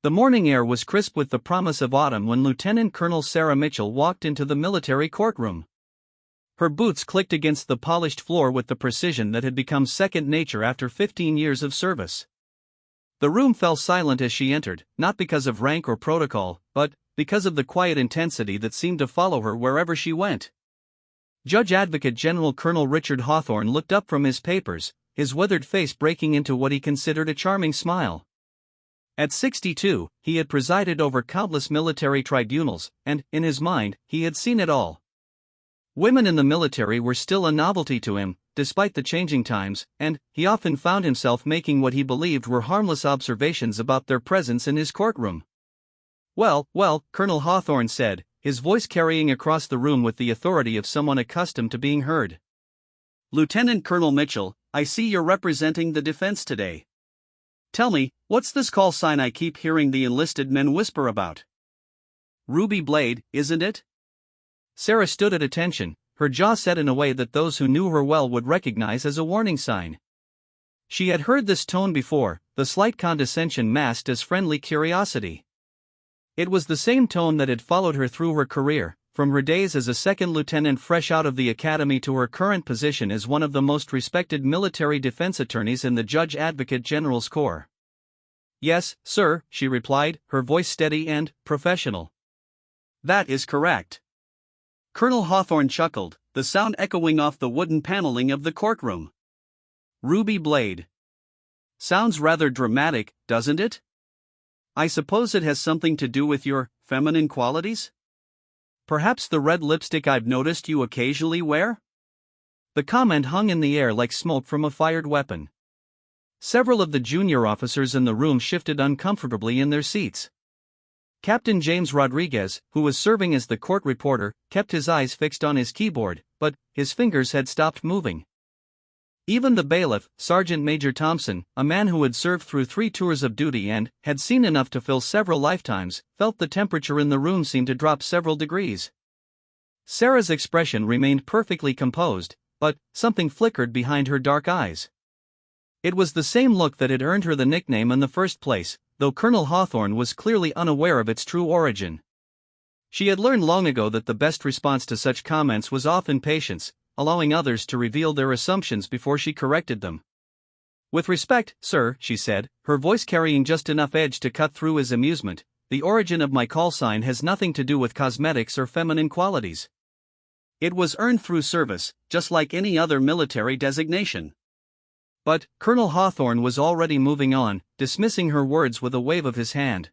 The morning air was crisp with the promise of autumn when Lieutenant Colonel Sarah Mitchell walked into the military courtroom. Her boots clicked against the polished floor with the precision that had become second nature after 15 years of service. The room fell silent as she entered, not because of rank or protocol, but because of the quiet intensity that seemed to follow her wherever she went. Judge Advocate General Colonel Richard Hawthorne looked up from his papers, his withered face breaking into what he considered a charming smile. At 62, he had presided over countless military tribunals, and, in his mind, he had seen it all. Women in the military were still a novelty to him, despite the changing times, and he often found himself making what he believed were harmless observations about their presence in his courtroom. Well, Colonel Hawthorne said, his voice carrying across the room with the authority of someone accustomed to being heard. "Lieutenant Colonel Mitchell, I see you're representing the defense today. Tell me, what's this call sign I keep hearing the enlisted men whisper about?" "Ruby Blade, isn't it?" Sarah stood at attention, her jaw set in a way that those who knew her well would recognize as a warning sign. She had heard this tone before, the slight condescension masked as friendly curiosity. It was the same tone that had followed her through her career, from her days as a second lieutenant fresh out of the academy to her current position as one of the most respected military defense attorneys in the Judge Advocate General's Corps. "Yes, sir," she replied, her voice steady and professional. "That is correct." Colonel Hawthorne chuckled, the sound echoing off the wooden paneling of the courtroom. "Ruby Blade. Sounds rather dramatic, doesn't it? I suppose it has something to do with your feminine qualities? Perhaps the red lipstick I've noticed you occasionally wear?" The comment hung in the air like smoke from a fired weapon. Several of the junior officers in the room shifted uncomfortably in their seats. Captain James Rodriguez, who was serving as the court reporter, kept his eyes fixed on his keyboard, but his fingers had stopped moving. Even the bailiff, Sergeant Major Thompson, a man who had served through 3 tours of duty and had seen enough to fill several lifetimes, felt the temperature in the room seem to drop several degrees. Sarah's expression remained perfectly composed, but something flickered behind her dark eyes. It was the same look that had earned her the nickname in the first place, though Colonel Hawthorne was clearly unaware of its true origin. She had learned long ago that the best response to such comments was often patience, allowing others to reveal their assumptions before she corrected them. "With respect, sir," she said, her voice carrying just enough edge to cut through his amusement, "the origin of my call sign has nothing to do with cosmetics or feminine qualities. It was earned through service, just like any other military designation." But Colonel Hawthorne was already moving on, dismissing her words with a wave of his hand.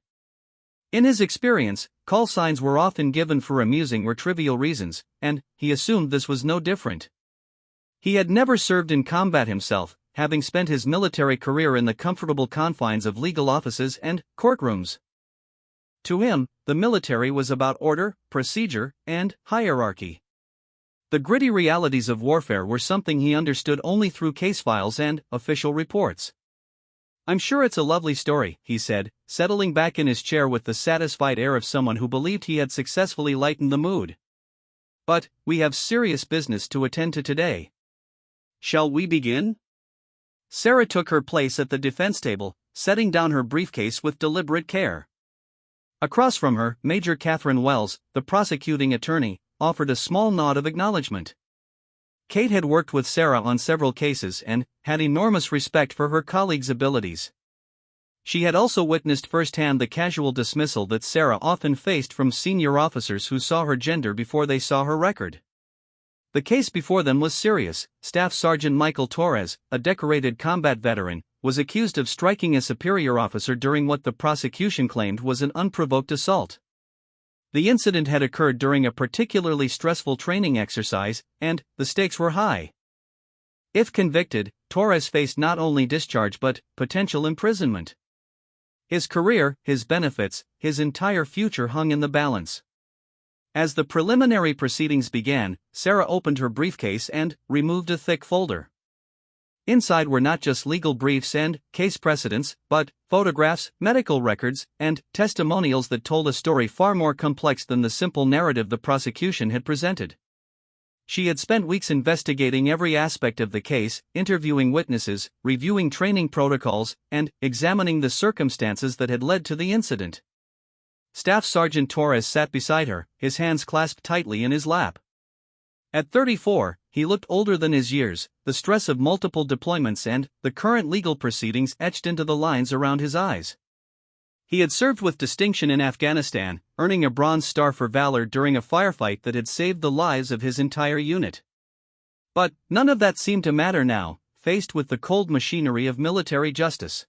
In his experience, call signs were often given for amusing or trivial reasons, and he assumed this was no different. He had never served in combat himself, having spent his military career in the comfortable confines of legal offices and courtrooms. To him, the military was about order, procedure, and hierarchy. The gritty realities of warfare were something he understood only through case files and official reports. "I'm sure it's a lovely story," he said, settling back in his chair with the satisfied air of someone who believed he had successfully lightened the mood. "But we have serious business to attend to today. Shall we begin?" Sarah took her place at the defense table, setting down her briefcase with deliberate care. Across from her, Major Catherine Wells, the prosecuting attorney, offered a small nod of acknowledgement. Kate had worked with Sarah on several cases and had enormous respect for her colleagues' abilities. She had also witnessed firsthand the casual dismissal that Sarah often faced from senior officers who saw her gender before they saw her record. The case before them was serious. Staff Sergeant Michael Torres, a decorated combat veteran, was accused of striking a superior officer during what the prosecution claimed was an unprovoked assault. The incident had occurred during a particularly stressful training exercise, and the stakes were high. If convicted, Torres faced not only discharge but potential imprisonment. His career, his benefits, his entire future hung in the balance. As the preliminary proceedings began, Sarah opened her briefcase and removed a thick folder. Inside were not just legal briefs and case precedents, but photographs, medical records, and testimonials that told a story far more complex than the simple narrative the prosecution had presented. She had spent weeks investigating every aspect of the case, interviewing witnesses, reviewing training protocols, and examining the circumstances that had led to the incident. Staff Sergeant Torres sat beside her, his hands clasped tightly in his lap. At 34, he looked older than his years, the stress of multiple deployments and the current legal proceedings etched into the lines around his eyes. He had served with distinction in Afghanistan, earning a Bronze Star for valor during a firefight that had saved the lives of his entire unit. But none of that seemed to matter now, faced with the cold machinery of military justice.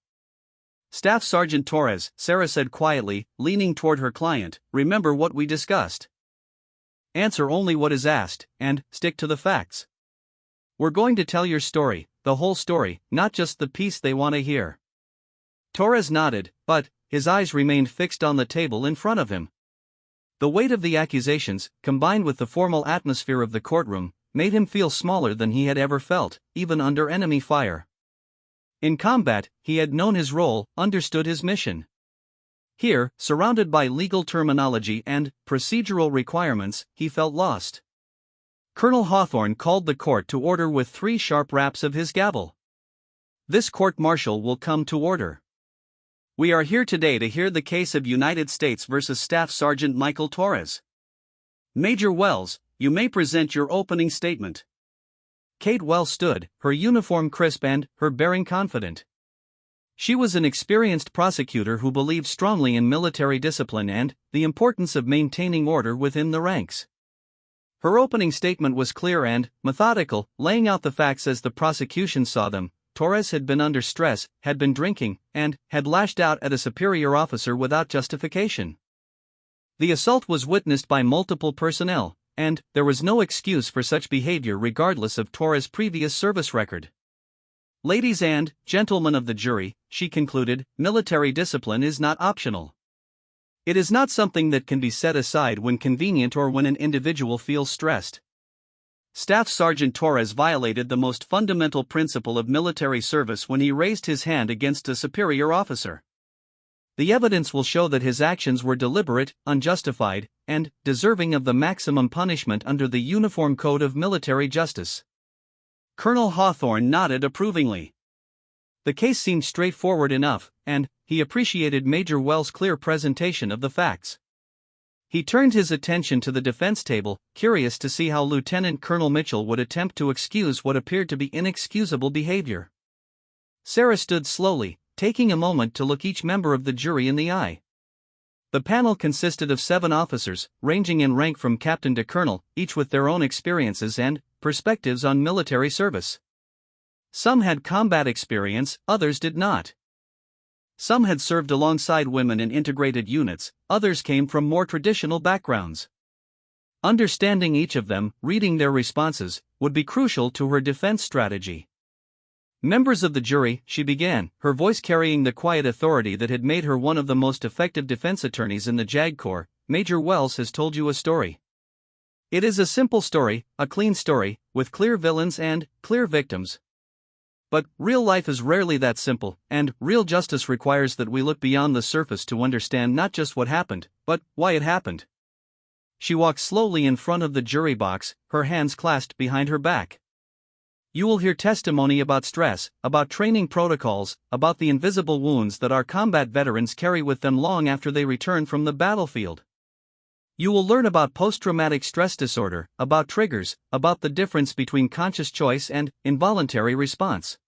"Staff Sergeant Torres," Sarah said quietly, leaning toward her client, "remember what we discussed. Answer only what is asked, and stick to the facts. We're going to tell your story, the whole story, not just the piece they want to hear." Torres nodded, but his eyes remained fixed on the table in front of him. The weight of the accusations, combined with the formal atmosphere of the courtroom, made him feel smaller than he had ever felt, even under enemy fire. In combat, he had known his role, understood his mission. Here, surrounded by legal terminology and procedural requirements, he felt lost. Colonel Hawthorne called the court to order with 3 sharp raps of his gavel. "This court-martial will come to order. We are here today to hear the case of United States versus Staff Sergeant Michael Torres. Major Wells, you may present your opening statement." Kate Wells stood, her uniform crisp and her bearing confident. She was an experienced prosecutor who believed strongly in military discipline and the importance of maintaining order within the ranks. Her opening statement was clear and methodical, laying out the facts as the prosecution saw them. Torres had been under stress, had been drinking, and had lashed out at a superior officer without justification. The assault was witnessed by multiple personnel, and there was no excuse for such behavior regardless of Torres' previous service record. "Ladies and gentlemen of the jury," she concluded, "military discipline is not optional. It is not something that can be set aside when convenient or when an individual feels stressed. Staff Sergeant Torres violated the most fundamental principle of military service when he raised his hand against a superior officer. The evidence will show that his actions were deliberate, unjustified, and deserving of the maximum punishment under the Uniform Code of Military Justice." Colonel Hawthorne nodded approvingly. The case seemed straightforward enough, and he appreciated Major Wells' clear presentation of the facts. He turned his attention to the defense table, curious to see how Lieutenant Colonel Mitchell would attempt to excuse what appeared to be inexcusable behavior. Sarah stood slowly, taking a moment to look each member of the jury in the eye. The panel consisted of 7 officers, ranging in rank from captain to colonel, each with their own experiences and perspectives on military service. Some had combat experience, others did not. Some had served alongside women in integrated units, others came from more traditional backgrounds. Understanding each of them, reading their responses, would be crucial to her defense strategy. "Members of the jury," she began, her voice carrying the quiet authority that had made her one of the most effective defense attorneys in the JAG Corps, "Major Wells has told you a story. It is a simple story, a clean story, with clear villains and clear victims. But real life is rarely that simple, and real justice requires that we look beyond the surface to understand not just what happened, but why it happened." She walked slowly in front of the jury box, her hands clasped behind her back. "You will hear testimony about stress, about training protocols, about the invisible wounds that our combat veterans carry with them long after they return from the battlefield. You will learn about post-traumatic stress disorder, about triggers, about the difference between conscious choice and involuntary response."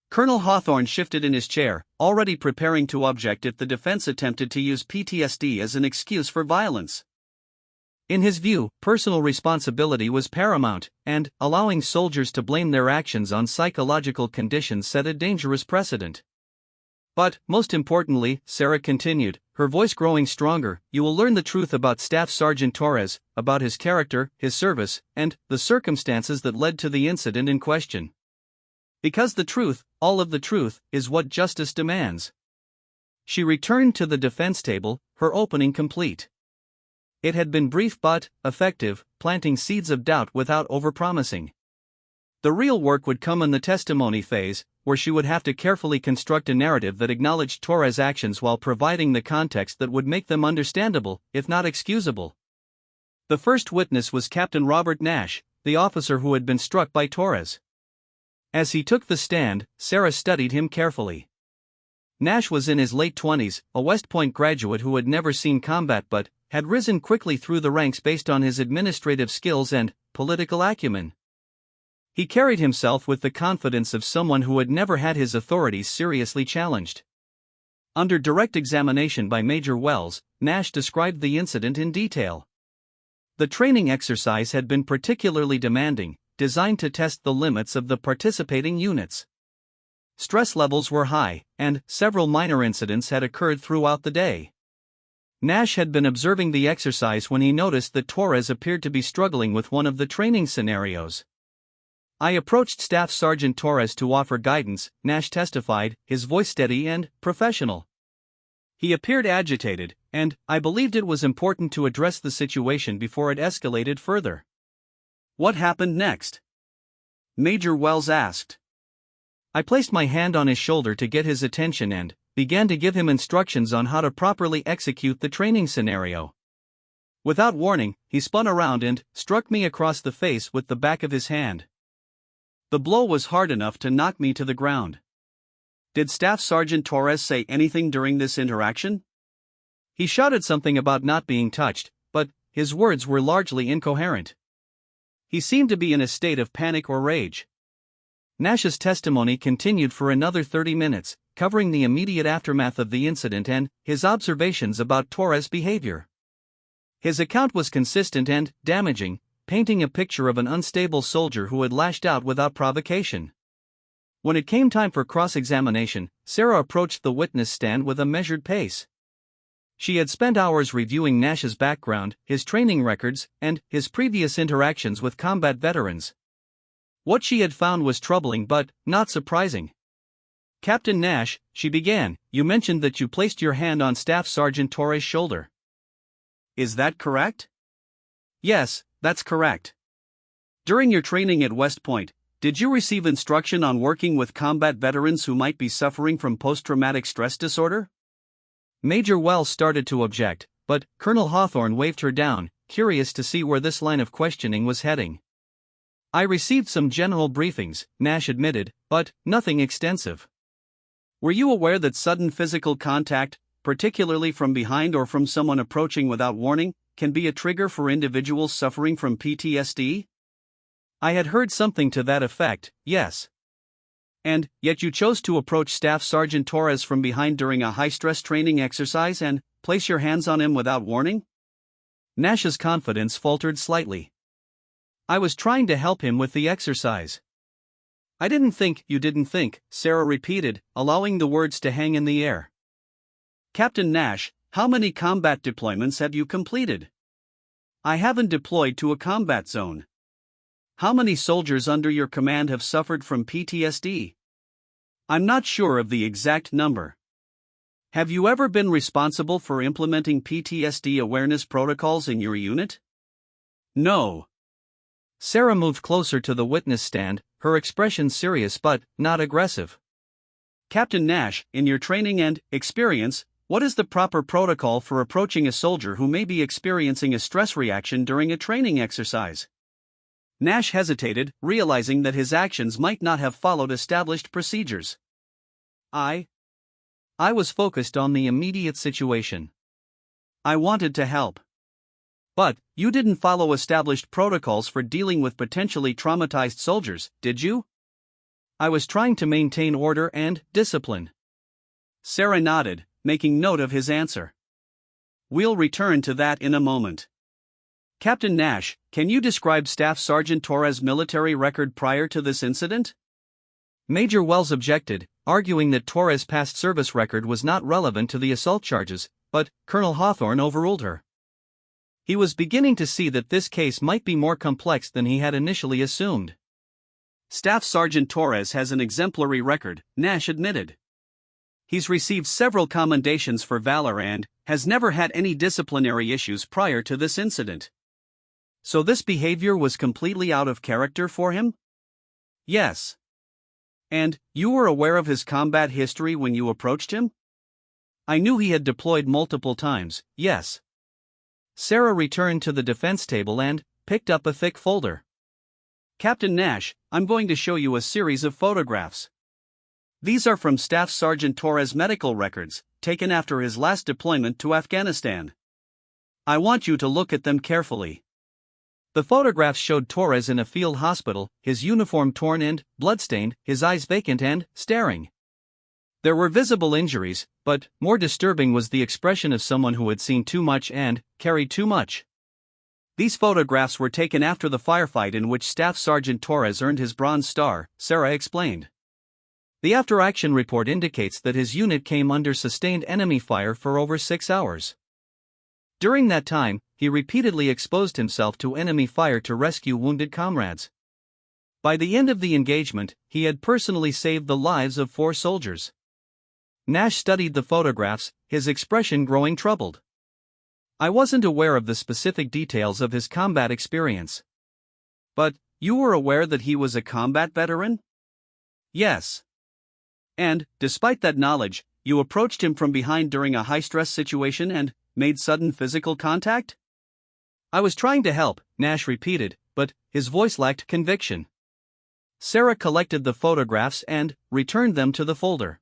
Colonel Hawthorne shifted in his chair, already preparing to object if the defense attempted to use PTSD as an excuse for violence. In his view, personal responsibility was paramount, and allowing soldiers to blame their actions on psychological conditions set a dangerous precedent. "But, most importantly," Sarah continued, her voice growing stronger, "you will learn the truth about Staff Sergeant Torres, about his character, his service, and the circumstances that led to the incident in question. Because the truth, all of the truth, is what justice demands." She returned to the defense table, her opening complete. It had been brief but effective, planting seeds of doubt without overpromising. The real work would come in the testimony phase, where she would have to carefully construct a narrative that acknowledged Torres' actions while providing the context that would make them understandable, if not excusable. The first witness was Captain Robert Nash, the officer who had been struck by Torres. As he took the stand, Sarah studied him carefully. Nash was in his late 20s, a West Point graduate who had never seen combat but had risen quickly through the ranks based on his administrative skills and political acumen. He carried himself with the confidence of someone who had never had his authorities seriously challenged. Under direct examination by Major Wells, Nash described the incident in detail. The training exercise had been particularly demanding, designed to test the limits of the participating units. Stress levels were high, and several minor incidents had occurred throughout the day. Nash had been observing the exercise when he noticed that Torres appeared to be struggling with one of the training scenarios. "I approached Staff Sergeant Torres to offer guidance," Nash testified, his voice steady and professional. "He appeared agitated, and I believed it was important to address the situation before it escalated further." "What happened next?" Major Wells asked. "I placed my hand on his shoulder to get his attention and began to give him instructions on how to properly execute the training scenario. Without warning, he spun around and struck me across the face with the back of his hand. The blow was hard enough to knock me to the ground." "Did Staff Sergeant Torres say anything during this interaction?" "He shouted something about not being touched, but his words were largely incoherent. He seemed to be in a state of panic or rage." Nash's testimony continued for another 30 minutes, covering the immediate aftermath of the incident and his observations about Torres' behavior. His account was consistent and damaging, painting a picture of an unstable soldier who had lashed out without provocation. When it came time for cross-examination, Sarah approached the witness stand with a measured pace. She had spent hours reviewing Nash's background, his training records, and his previous interactions with combat veterans. What she had found was troubling but not surprising. "Captain Nash," she began, "you mentioned that you placed your hand on Staff Sergeant Torres' shoulder. Is that correct?" "Yes, that's correct." "During your training at West Point, did you receive instruction on working with combat veterans who might be suffering from post-traumatic stress disorder?" Major Wells started to object, but Colonel Hawthorne waved her down, curious to see where this line of questioning was heading. "I received some general briefings," Nash admitted, "but nothing extensive." "Were you aware that sudden physical contact, particularly from behind or from someone approaching without warning, can be a trigger for individuals suffering from PTSD?" "I had heard something to that effect, yes." "And yet you chose to approach Staff Sergeant Torres from behind during a high-stress training exercise and place your hands on him without warning?" Nash's confidence faltered slightly. "I was trying to help him with the exercise." "I didn't think you didn't think," Sarah repeated, allowing the words to hang in the air. "Captain Nash, how many combat deployments have you completed?" "I haven't deployed to a combat zone." "How many soldiers under your command have suffered from PTSD?" "I'm not sure of the exact number." "Have you ever been responsible for implementing PTSD awareness protocols in your unit?" "No." Sarah moved closer to the witness stand, her expression serious but not aggressive. "Captain Nash, in your training and experience, what is the proper protocol for approaching a soldier who may be experiencing a stress reaction during a training exercise?" Nash hesitated, realizing that his actions might not have followed established procedures. I was focused on the immediate situation. I wanted to help." "But you didn't follow established protocols for dealing with potentially traumatized soldiers, did you?" "I was trying to maintain order and discipline." Sarah nodded, making note of his answer. "We'll return to that in a moment. Captain Nash, can you describe Staff Sergeant Torres' military record prior to this incident?" Major Wells objected, arguing that Torres' past service record was not relevant to the assault charges, but Colonel Hawthorne overruled her. He was beginning to see that this case might be more complex than he had initially assumed. "Staff Sergeant Torres has an exemplary record," Nash admitted. "He's received several commendations for valor and has never had any disciplinary issues prior to this incident." "So this behavior was completely out of character for him?" "Yes." "And you were aware of his combat history when you approached him?" "I knew he had deployed multiple times, yes." Sarah returned to the defense table and picked up a thick folder. Captain Nash, I'm going to show you a series of photographs. These are from Staff Sergeant Torres' medical records, taken after his last deployment to Afghanistan. I want you to look at them carefully. The photographs showed Torres in a field hospital, his uniform torn and bloodstained, his eyes vacant and staring. There were visible injuries, but more disturbing was the expression of someone who had seen too much and carried too much. These photographs were taken after the firefight in which Staff Sergeant Torres earned his Bronze Star, Sarah explained. The after-action report indicates that his unit came under sustained enemy fire for over 6 hours. During that time, he repeatedly exposed himself to enemy fire to rescue wounded comrades. By the end of the engagement, he had personally saved the lives of 4 soldiers. Nash studied the photographs, his expression growing troubled. I wasn't aware of the specific details of his combat experience. But, you were aware that he was a combat veteran? Yes. And, despite that knowledge, you approached him from behind during a high-stress situation and made sudden physical contact? I was trying to help, Nash repeated, but his voice lacked conviction. Sarah collected the photographs and returned them to the folder.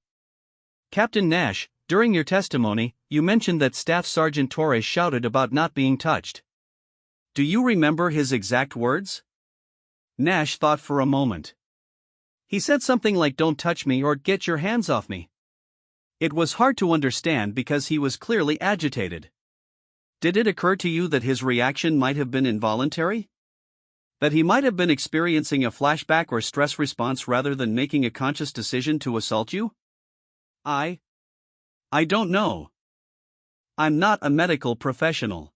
Captain Nash, during your testimony, you mentioned that Staff Sergeant Torres shouted about not being touched. Do you remember his exact words? Nash thought for a moment. He said something like "Don't touch me" or "Get your hands off me." It was hard to understand because he was clearly agitated. Did it occur to you that his reaction might have been involuntary? That he might have been experiencing a flashback or stress response rather than making a conscious decision to assault you? I don't know. I'm not a medical professional.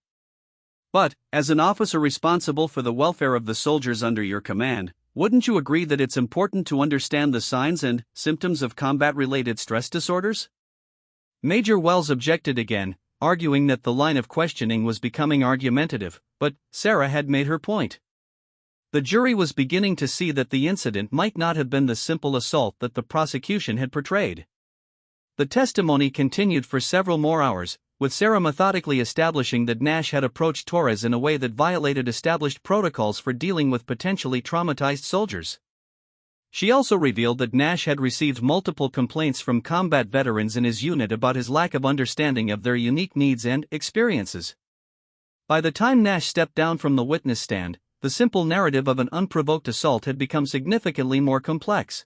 But, as an officer responsible for the welfare of the soldiers under your command, wouldn't you agree that it's important to understand the signs and symptoms of combat-related stress disorders? Major Wells objected again, arguing that the line of questioning was becoming argumentative, but Sarah had made her point. The jury was beginning to see that the incident might not have been the simple assault that the prosecution had portrayed. The testimony continued for several more hours, with Sarah methodically establishing that Nash had approached Torres in a way that violated established protocols for dealing with potentially traumatized soldiers. She also revealed that Nash had received multiple complaints from combat veterans in his unit about his lack of understanding of their unique needs and experiences. By the time Nash stepped down from the witness stand, the simple narrative of an unprovoked assault had become significantly more complex.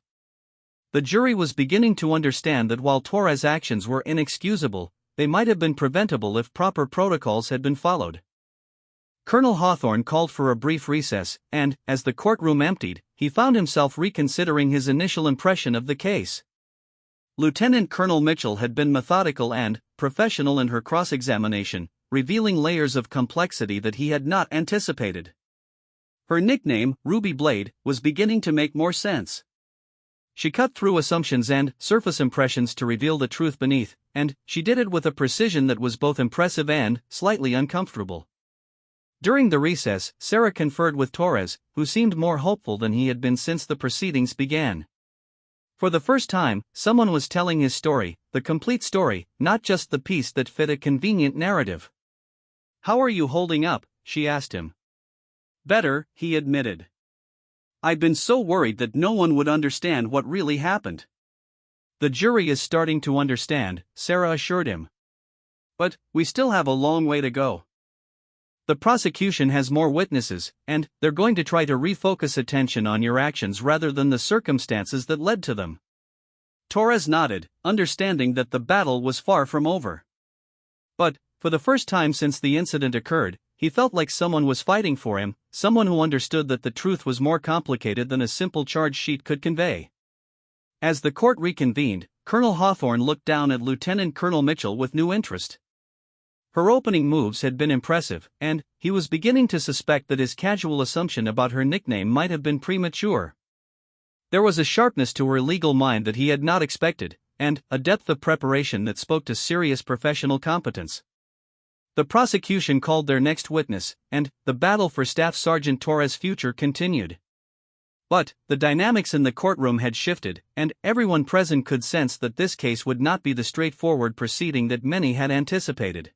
The jury was beginning to understand that while Torres' actions were inexcusable, they might have been preventable if proper protocols had been followed. Colonel Hawthorne called for a brief recess, and, as the courtroom emptied, he found himself reconsidering his initial impression of the case. Lieutenant Colonel Mitchell had been methodical and professional in her cross-examination, revealing layers of complexity that he had not anticipated. Her nickname, Ruby Blade, was beginning to make more sense. She cut through assumptions and surface impressions to reveal the truth beneath, and she did it with a precision that was both impressive and slightly uncomfortable. During the recess, Sarah conferred with Torres, who seemed more hopeful than he had been since the proceedings began. For the first time, someone was telling his story, the complete story, not just the piece that fit a convenient narrative. "How are you holding up?" she asked him. "Better," he admitted. "I'd been so worried that no one would understand what really happened." "The jury is starting to understand," Sarah assured him. "But we still have a long way to go. The prosecution has more witnesses, and they're going to try to refocus attention on your actions rather than the circumstances that led to them." Torres nodded, understanding that the battle was far from over. But, for the first time since the incident occurred, he felt like someone was fighting for him, someone who understood that the truth was more complicated than a simple charge sheet could convey. As the court reconvened, Colonel Hawthorne looked down at Lieutenant Colonel Mitchell with new interest. Her opening moves had been impressive, and he was beginning to suspect that his casual assumption about her nickname might have been premature. There was a sharpness to her legal mind that he had not expected, and a depth of preparation that spoke to serious professional competence. The prosecution called their next witness, and the battle for Staff Sergeant Torres' future continued. But the dynamics in the courtroom had shifted, and everyone present could sense that this case would not be the straightforward proceeding that many had anticipated.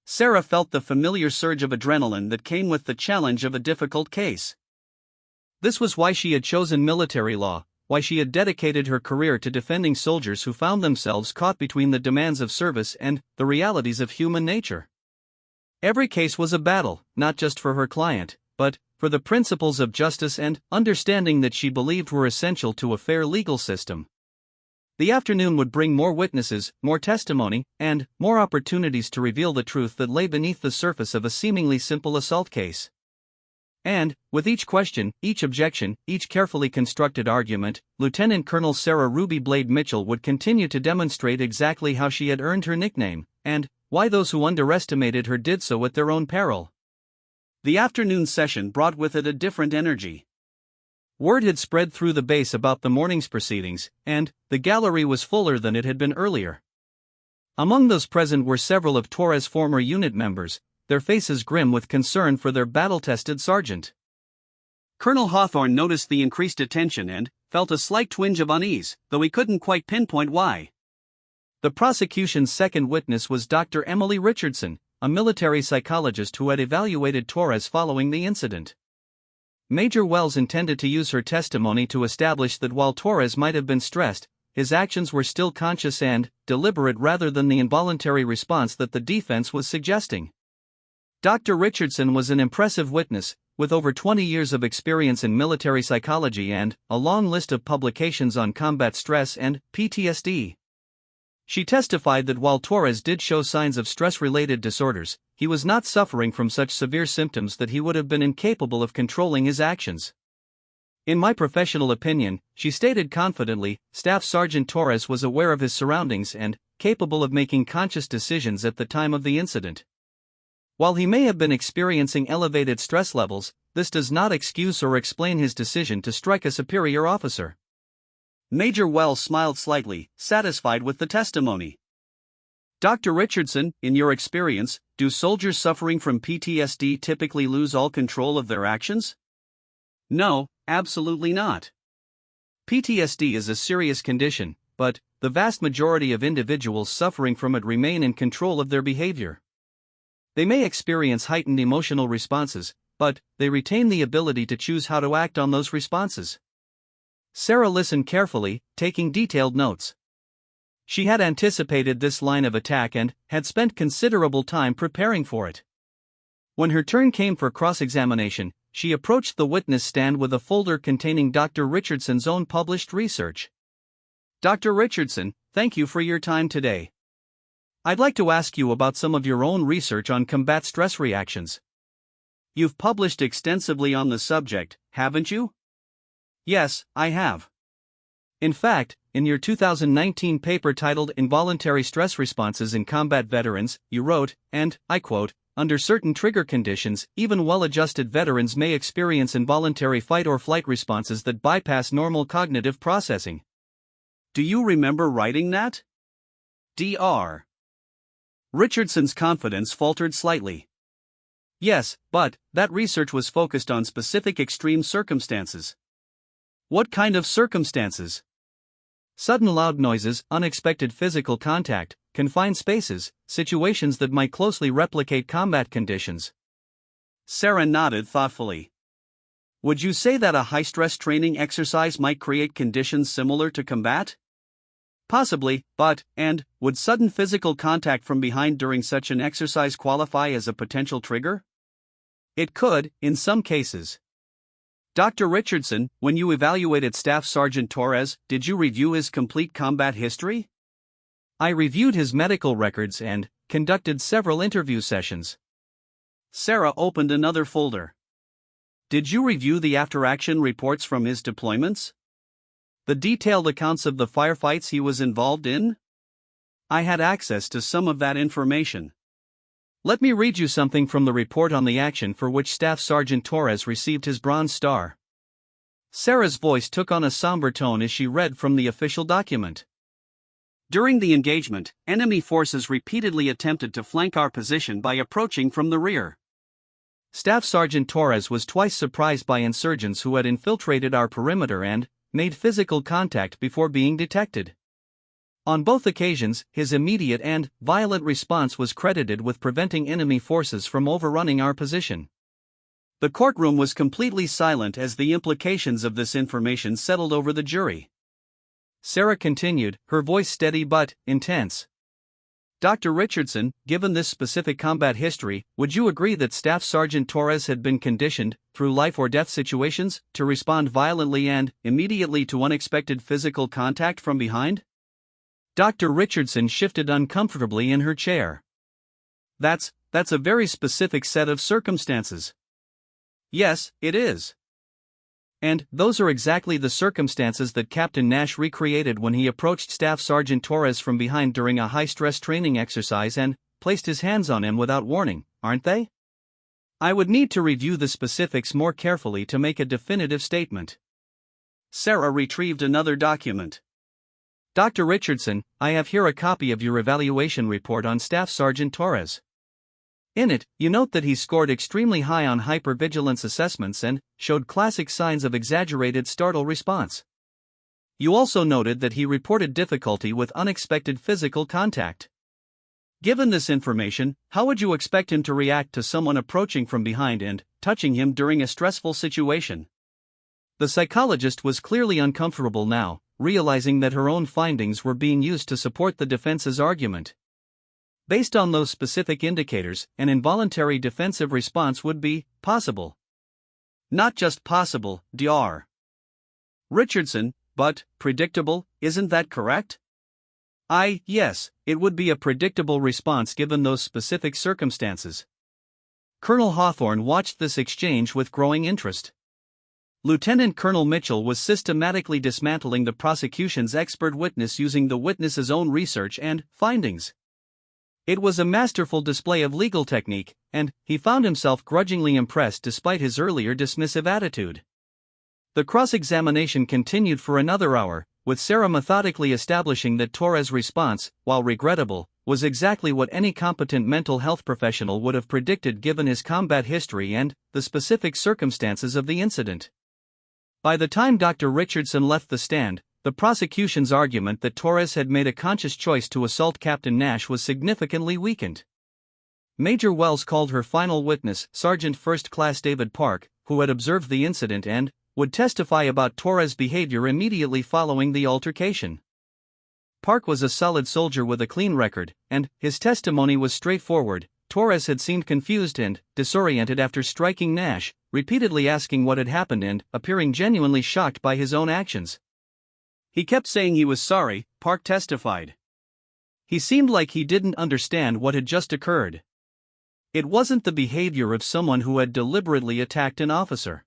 Sarah felt the familiar surge of adrenaline that came with the challenge of a difficult case. This was why she had chosen military law, why she had dedicated her career to defending soldiers who found themselves caught between the demands of service and the realities of human nature. Every case was a battle, not just for her client, but for the principles of justice and understanding that she believed were essential to a fair legal system. The afternoon would bring more witnesses, more testimony, and more opportunities to reveal the truth that lay beneath the surface of a seemingly simple assault case. And, with each question, each objection, each carefully constructed argument, Lieutenant Colonel Sarah Ruby Blade Mitchell would continue to demonstrate exactly how she had earned her nickname, and why those who underestimated her did so at their own peril. The afternoon session brought with it a different energy. Word had spread through the base about the morning's proceedings, and the gallery was fuller than it had been earlier. Among those present were several of Torres' former unit members, their faces grim with concern for their battle-tested sergeant. Colonel Hawthorne noticed the increased attention and felt a slight twinge of unease, though he couldn't quite pinpoint why. The prosecution's second witness was Dr. Emily Richardson, a military psychologist who had evaluated Torres following the incident. Major Wells intended to use her testimony to establish that while Torres might have been stressed, his actions were still conscious and deliberate rather than the involuntary response that the defense was suggesting. Dr. Richardson was an impressive witness, with over 20 years of experience in military psychology and a long list of publications on combat stress and PTSD. She testified that while Torres did show signs of stress-related disorders, he was not suffering from such severe symptoms that he would have been incapable of controlling his actions. In my professional opinion, she stated confidently, Staff Sergeant Torres was aware of his surroundings and capable of making conscious decisions at the time of the incident. While he may have been experiencing elevated stress levels, this does not excuse or explain his decision to strike a superior officer. Major Wells smiled slightly, satisfied with the testimony. Dr. Richardson, in your experience, do soldiers suffering from PTSD typically lose all control of their actions? No, absolutely not. PTSD is a serious condition, but the vast majority of individuals suffering from it remain in control of their behavior. They may experience heightened emotional responses, but they retain the ability to choose how to act on those responses. Sarah listened carefully, taking detailed notes. She had anticipated this line of attack and had spent considerable time preparing for it. When her turn came for cross-examination, she approached the witness stand with a folder containing Dr. Richardson's own published research. Dr. Richardson, thank you for your time today. I'd like to ask you about some of your own research on combat stress reactions. You've published extensively on the subject, haven't you? Yes, I have. In fact, in your 2019 paper titled Involuntary Stress Responses in Combat Veterans, you wrote, and I quote, under certain trigger conditions, even well-adjusted veterans may experience involuntary fight-or-flight responses that bypass normal cognitive processing. Do you remember writing that? Dr. Richardson's confidence faltered slightly. Yes, but that research was focused on specific extreme circumstances. What kind of circumstances? Sudden loud noises, unexpected physical contact, confined spaces, situations that might closely replicate combat conditions. Sarah nodded thoughtfully. Would you say that a high-stress training exercise might create conditions similar to combat? Possibly, but, and, would sudden physical contact from behind during such an exercise qualify as a potential trigger? It could, in some cases. Dr. Richardson, when you evaluated Staff Sergeant Torres, did you review his complete combat history? I reviewed his medical records and conducted several interview sessions. Sarah opened another folder. Did you review the after-action reports from his deployments? The detailed accounts of the firefights he was involved in? I had access to some of that information. Let me read you something from the report on the action for which Staff Sergeant Torres received his Bronze Star. Sarah's voice took on a somber tone as she read from the official document. During the engagement, enemy forces repeatedly attempted to flank our position by approaching from the rear. Staff Sergeant Torres was twice surprised by insurgents who had infiltrated our perimeter and made physical contact before being detected. On both occasions, his immediate and violent response was credited with preventing enemy forces from overrunning our position. The courtroom was completely silent as the implications of this information settled over the jury. Sarah continued, her voice steady but intense. Dr. Richardson, given this specific combat history, would you agree that Staff Sergeant Torres had been conditioned, through life-or-death situations, to respond violently and, immediately to unexpected physical contact from behind? Dr. Richardson shifted uncomfortably in her chair. That's a very specific set of circumstances. Yes, it is. And those are exactly the circumstances that Captain Nash recreated when he approached Staff Sergeant Torres from behind during a high-stress training exercise and placed his hands on him without warning, aren't they? I would need to review the specifics more carefully to make a definitive statement. Sarah retrieved another document. Dr. Richardson, I have here a copy of your evaluation report on Staff Sergeant Torres. In it, you note that he scored extremely high on hypervigilance assessments and showed classic signs of exaggerated startle response. You also noted that he reported difficulty with unexpected physical contact. Given this information, how would you expect him to react to someone approaching from behind and touching him during a stressful situation? The psychologist was clearly uncomfortable now, realizing that her own findings were being used to support the defense's argument. Based on those specific indicators, an involuntary defensive response would be possible. Not just possible, Dr. Richardson, but predictable, isn't that correct? Yes, it would be a predictable response given those specific circumstances. Colonel Hawthorne watched this exchange with growing interest. Lieutenant Colonel Mitchell was systematically dismantling the prosecution's expert witness using the witness's own research and findings. It was a masterful display of legal technique, and he found himself grudgingly impressed despite his earlier dismissive attitude. The cross-examination continued for another hour, with Sarah methodically establishing that Torres' response, while regrettable, was exactly what any competent mental health professional would have predicted given his combat history and the specific circumstances of the incident. By the time Dr. Richardson left the stand, the prosecution's argument that Torres had made a conscious choice to assault Captain Nash was significantly weakened. Major Wells called her final witness, Sergeant First Class David Park, who had observed the incident and would testify about Torres' behavior immediately following the altercation. Park was a solid soldier with a clean record, and his testimony was straightforward. Torres had seemed confused and disoriented after striking Nash, repeatedly asking what had happened and appearing genuinely shocked by his own actions. He kept saying he was sorry, Park testified. He seemed like he didn't understand what had just occurred. It wasn't the behavior of someone who had deliberately attacked an officer.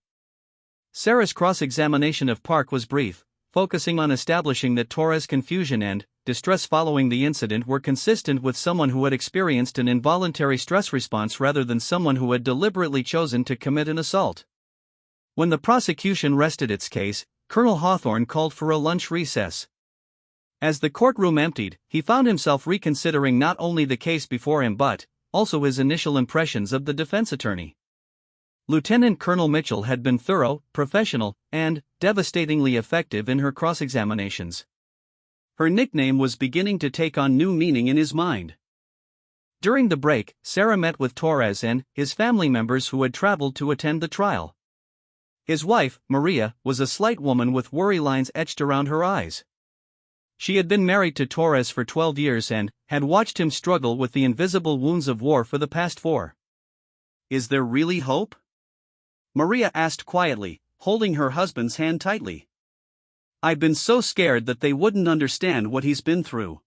Sarah's cross-examination of Park was brief, focusing on establishing that Torres' confusion and distress following the incident were consistent with someone who had experienced an involuntary stress response rather than someone who had deliberately chosen to commit an assault. When the prosecution rested its case, Colonel Hawthorne called for a lunch recess. As the courtroom emptied, he found himself reconsidering not only the case before him but also his initial impressions of the defense attorney. Lieutenant Colonel Mitchell had been thorough, professional, and devastatingly effective in her cross-examinations. Her nickname was beginning to take on new meaning in his mind. During the break, Sarah met with Torres and his family members who had traveled to attend the trial. His wife, Maria, was a slight woman with worry lines etched around her eyes. She had been married to Torres for 12 years and had watched him struggle with the invisible wounds of war for the past 4. Is there really hope? Maria asked quietly, holding her husband's hand tightly. I've been so scared that they wouldn't understand what he's been through.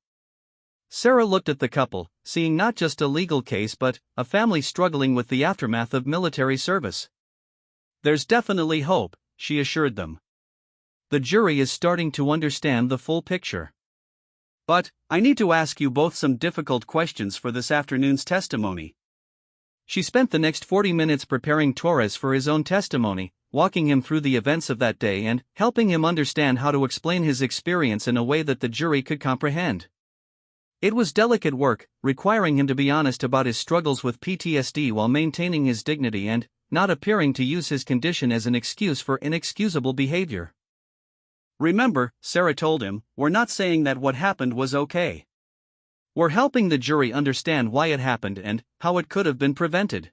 Sarah looked at the couple, seeing not just a legal case but a family struggling with the aftermath of military service. There's definitely hope, she assured them. The jury is starting to understand the full picture. But I need to ask you both some difficult questions for this afternoon's testimony. She spent the next 40 minutes preparing Torres for his own testimony, walking him through the events of that day and helping him understand how to explain his experience in a way that the jury could comprehend. It was delicate work, requiring him to be honest about his struggles with PTSD while maintaining his dignity and not appearing to use his condition as an excuse for inexcusable behavior. Remember, Sarah told him, we're not saying that what happened was okay. We're helping the jury understand why it happened and how it could have been prevented.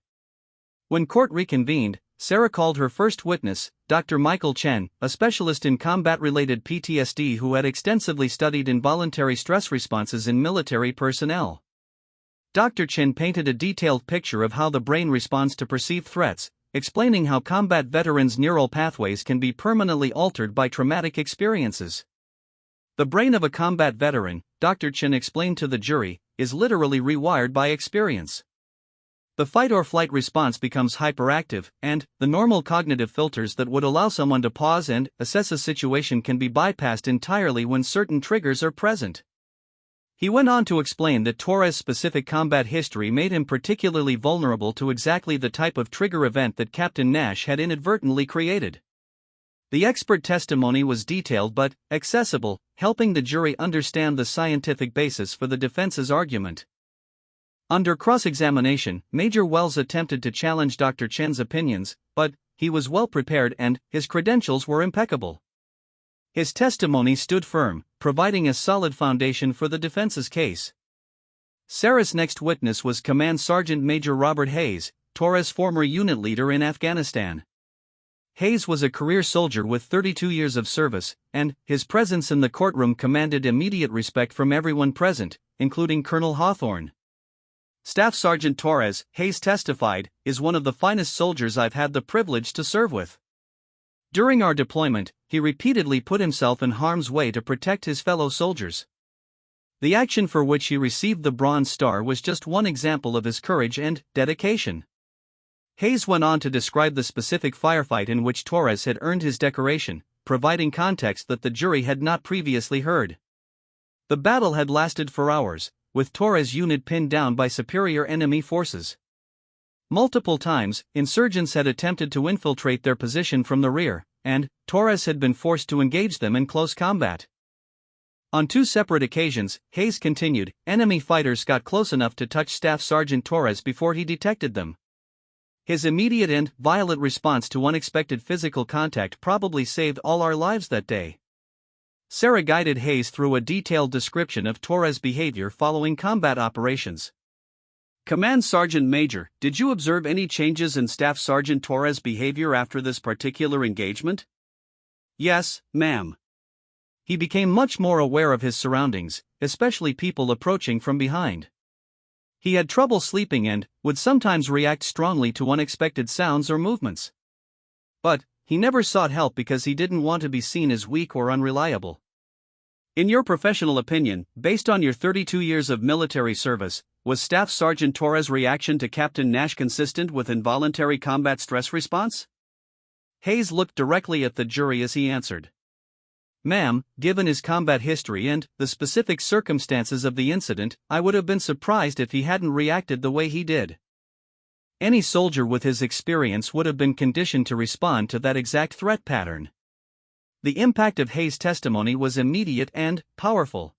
When court reconvened, Sarah called her first witness, Dr. Michael Chen, a specialist in combat-related PTSD who had extensively studied involuntary stress responses in military personnel. Dr. Chen painted a detailed picture of how the brain responds to perceived threats, explaining how combat veterans' neural pathways can be permanently altered by traumatic experiences. The brain of a combat veteran, Dr. Chen explained to the jury, is literally rewired by experience. The fight-or-flight response becomes hyperactive, and the normal cognitive filters that would allow someone to pause and assess a situation can be bypassed entirely when certain triggers are present. He went on to explain that Torres' specific combat history made him particularly vulnerable to exactly the type of trigger event that Captain Nash had inadvertently created. The expert testimony was detailed but accessible, helping the jury understand the scientific basis for the defense's argument. Under cross-examination, Major Wells attempted to challenge Dr. Chen's opinions, but he was well prepared and his credentials were impeccable. His testimony stood firm, providing a solid foundation for the defense's case. Sarah's next witness was Command Sergeant Major Robert Hayes, Torres' former unit leader in Afghanistan. Hayes was a career soldier with 32 years of service, and his presence in the courtroom commanded immediate respect from everyone present, including Colonel Hawthorne. Staff Sergeant Torres, Hayes testified, is one of the finest soldiers I've had the privilege to serve with. During our deployment, he repeatedly put himself in harm's way to protect his fellow soldiers. The action for which he received the Bronze Star was just one example of his courage and dedication. Hayes went on to describe the specific firefight in which Torres had earned his decoration, providing context that the jury had not previously heard. The battle had lasted for hours, with Torres' unit pinned down by superior enemy forces. Multiple times, insurgents had attempted to infiltrate their position from the rear, and Torres had been forced to engage them in close combat. On 2 separate occasions, Hayes continued, enemy fighters got close enough to touch Staff Sergeant Torres before he detected them. His immediate and violent response to unexpected physical contact probably saved all our lives that day. Sarah guided Hayes through a detailed description of Torres' behavior following combat operations. Command Sergeant Major, did you observe any changes in Staff Sergeant Torres' behavior after this particular engagement? Yes, ma'am. He became much more aware of his surroundings, especially people approaching from behind. He had trouble sleeping and would sometimes react strongly to unexpected sounds or movements. But he never sought help because he didn't want to be seen as weak or unreliable. In your professional opinion, based on your 32 years of military service, was Staff Sergeant Torres' reaction to Captain Nash consistent with involuntary combat stress response? Hayes looked directly at the jury as he answered. Ma'am, given his combat history and the specific circumstances of the incident, I would have been surprised if he hadn't reacted the way he did. Any soldier with his experience would have been conditioned to respond to that exact threat pattern. The impact of Hayes' testimony was immediate and powerful.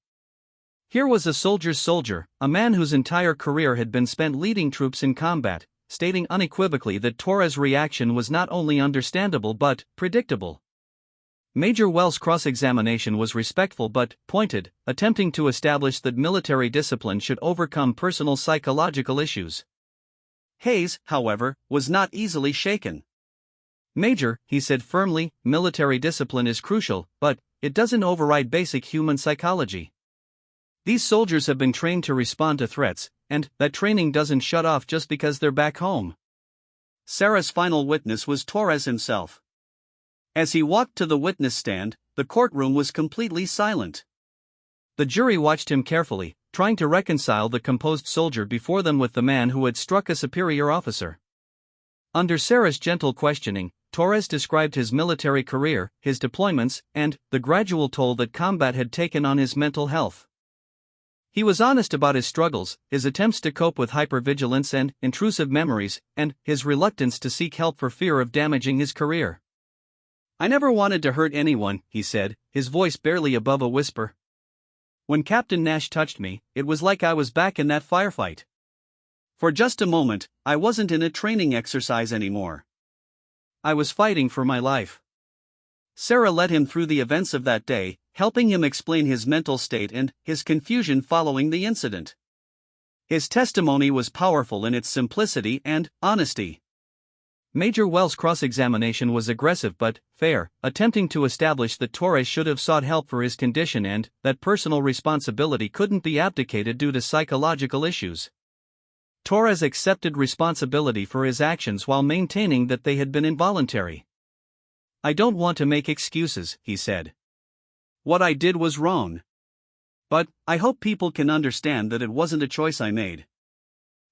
Here was a soldier's soldier, a man whose entire career had been spent leading troops in combat, stating unequivocally that Torres' reaction was not only understandable but predictable. Major Wells' cross-examination was respectful but pointed, attempting to establish that military discipline should overcome personal psychological issues. Hayes, however, was not easily shaken. Major, he said firmly, military discipline is crucial, but it doesn't override basic human psychology. These soldiers have been trained to respond to threats, and that training doesn't shut off just because they're back home. Sarah's final witness was Torres himself. As he walked to the witness stand, the courtroom was completely silent. The jury watched him carefully, trying to reconcile the composed soldier before them with the man who had struck a superior officer. Under Sarah's gentle questioning, Torres described his military career, his deployments, and the gradual toll that combat had taken on his mental health. He was honest about his struggles, his attempts to cope with hypervigilance and intrusive memories, and his reluctance to seek help for fear of damaging his career. I never wanted to hurt anyone, he said, his voice barely above a whisper. When Captain Nash touched me, it was like I was back in that firefight. For just a moment, I wasn't in a training exercise anymore. I was fighting for my life. Sarah led him through the events of that day, helping him explain his mental state and his confusion following the incident. His testimony was powerful in its simplicity and honesty. Major Wells' cross-examination was aggressive but fair, attempting to establish that Torres should have sought help for his condition and that personal responsibility couldn't be abdicated due to psychological issues. Torres accepted responsibility for his actions while maintaining that they had been involuntary. "I don't want to make excuses," he said. "What I did was wrong. But I hope people can understand that it wasn't a choice I made.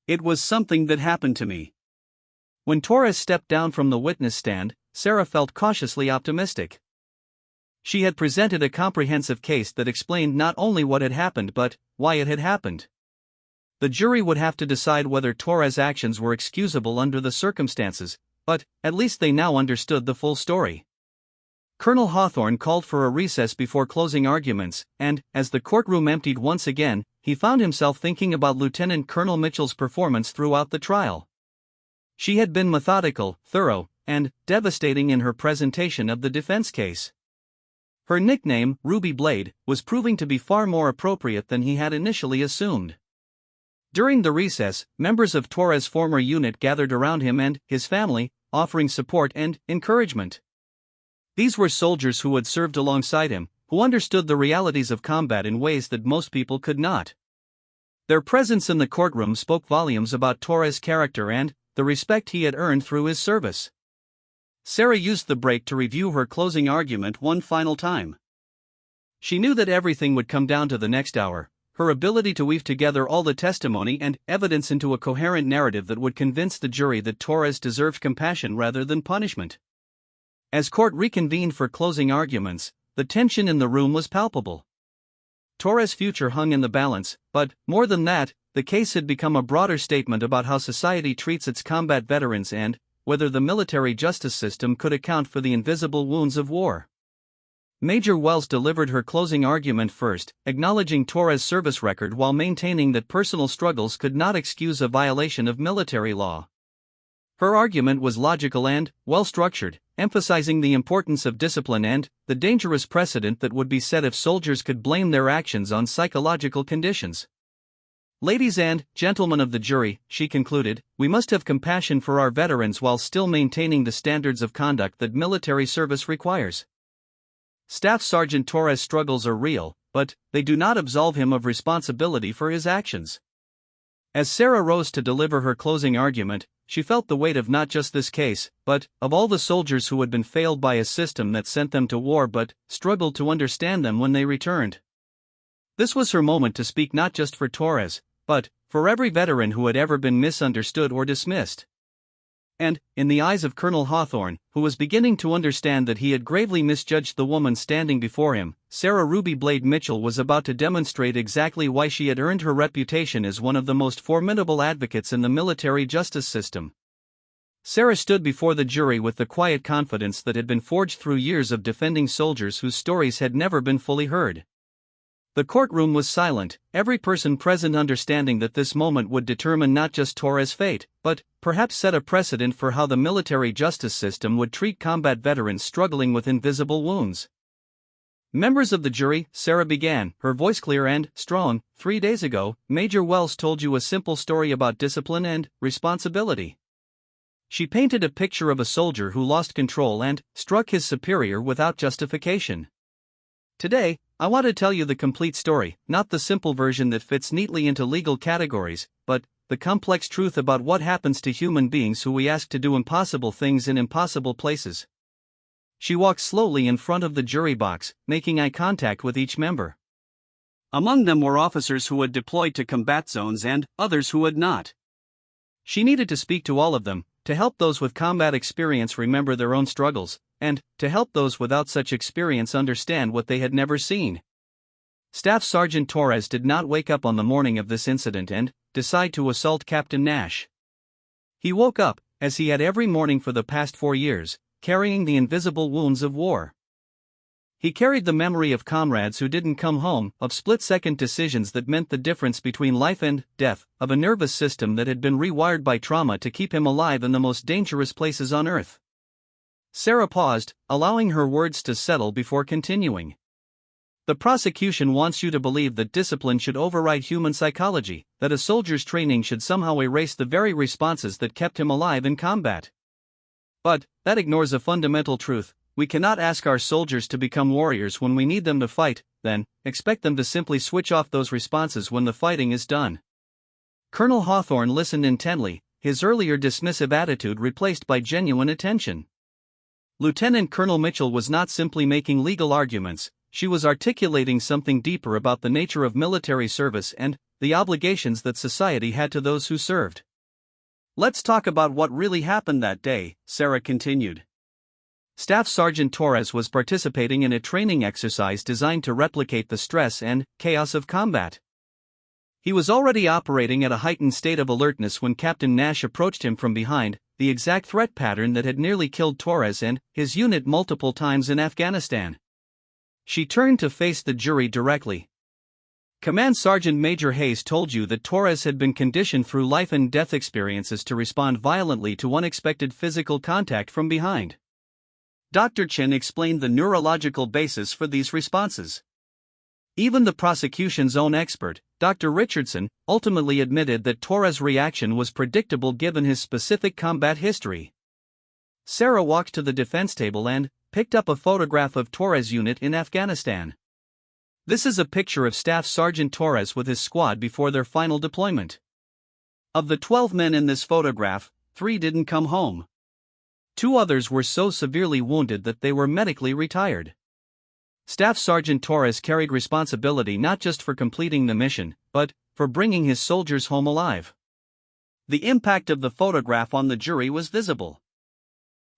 It was something that happened to me." When Torres stepped down from the witness stand, Sarah felt cautiously optimistic. She had presented a comprehensive case that explained not only what had happened but why it had happened. The jury would have to decide whether Torres' actions were excusable under the circumstances, but at least they now understood the full story. Colonel Hawthorne called for a recess before closing arguments, and, as the courtroom emptied once again, he found himself thinking about Lieutenant Colonel Mitchell's performance throughout the trial. She had been methodical, thorough, and devastating in her presentation of the defense case. Her nickname, Ruby Blade, was proving to be far more appropriate than he had initially assumed. During the recess, members of Torres' former unit gathered around him and his family, offering support and encouragement. These were soldiers who had served alongside him, who understood the realities of combat in ways that most people could not. Their presence in the courtroom spoke volumes about Torres' character and the respect he had earned through his service. Sarah used the break to review her closing argument one final time. She knew that everything would come down to the next hour, her ability to weave together all the testimony and evidence into a coherent narrative that would convince the jury that Torres deserved compassion rather than punishment. As court reconvened for closing arguments, the tension in the room was palpable. Torres' future hung in the balance, but, more than that, the case had become a broader statement about how society treats its combat veterans and whether the military justice system could account for the invisible wounds of war. Major Wells delivered her closing argument first, acknowledging Torres' service record while maintaining that personal struggles could not excuse a violation of military law. Her argument was logical and well-structured, emphasizing the importance of discipline and the dangerous precedent that would be set if soldiers could blame their actions on psychological conditions. "Ladies and gentlemen of the jury," she concluded, "we must have compassion for our veterans while still maintaining the standards of conduct that military service requires. Staff Sergeant Torres' struggles are real, but they do not absolve him of responsibility for his actions." As Sarah rose to deliver her closing argument, she felt the weight of not just this case, but of all the soldiers who had been failed by a system that sent them to war but struggled to understand them when they returned. This was her moment to speak not just for Torres, but for every veteran who had ever been misunderstood or dismissed. And, in the eyes of Colonel Hawthorne, who was beginning to understand that he had gravely misjudged the woman standing before him, Sarah Ruby Blade Mitchell was about to demonstrate exactly why she had earned her reputation as one of the most formidable advocates in the military justice system. Sarah stood before the jury with the quiet confidence that had been forged through years of defending soldiers whose stories had never been fully heard. The courtroom was silent, every person present understanding that this moment would determine not just Torres' fate, but perhaps set a precedent for how the military justice system would treat combat veterans struggling with invisible wounds. "Members of the jury," Sarah began, her voice clear and strong, "3 days ago, Major Wells told you a simple story about discipline and responsibility. She painted a picture of a soldier who lost control and struck his superior without justification. Today, I want to tell you the complete story, not the simple version that fits neatly into legal categories, but the complex truth about what happens to human beings who we ask to do impossible things in impossible places." She walked slowly in front of the jury box, making eye contact with each member. Among them were officers who had deployed to combat zones and others who had not. She needed to speak to all of them, to help those with combat experience remember their own struggles, and to help those without such experience understand what they had never seen. Staff Sergeant Torres did not wake up on the morning of this incident and decide to assault Captain Nash. He woke up, as he had every morning for the past 4 years, carrying the invisible wounds of war. He carried the memory of comrades who didn't come home, of split-second decisions that meant the difference between life and death, of a nervous system that had been rewired by trauma to keep him alive in the most dangerous places on earth. Sarah paused, allowing her words to settle before continuing. "The prosecution wants you to believe that discipline should override human psychology, that a soldier's training should somehow erase the very responses that kept him alive in combat. But that ignores a fundamental truth: we cannot ask our soldiers to become warriors when we need them to fight, then expect them to simply switch off those responses when the fighting is done. Colonel Hawthorne listened intently, his earlier dismissive attitude replaced by genuine attention. Lieutenant Colonel Mitchell was not simply making legal arguments, she was articulating something deeper about the nature of military service and the obligations that society had to those who served. "Let's talk about what really happened that day," Sarah continued. Staff Sergeant Torres was participating in a training exercise designed to replicate the stress and chaos of combat. He was already operating at a heightened state of alertness when Captain Nash approached him from behind, the exact threat pattern that had nearly killed Torres and his unit multiple times in Afghanistan. She turned to face the jury directly. "Command Sergeant Major Hayes told you that Torres had been conditioned through life-and-death experiences to respond violently to unexpected physical contact from behind." Dr. Chin explained the neurological basis for these responses. Even the prosecution's own expert, Dr. Richardson, ultimately admitted that Torres' reaction was predictable given his specific combat history. Sarah walked to the defense table and picked up a photograph of Torres' unit in Afghanistan. This is a picture of Staff Sergeant Torres with his squad before their final deployment. Of the 12 men in this photograph, 3 didn't come home. 2 others were so severely wounded that they were medically retired. Staff Sergeant Torres carried responsibility not just for completing the mission, but for bringing his soldiers home alive. The impact of the photograph on the jury was visible.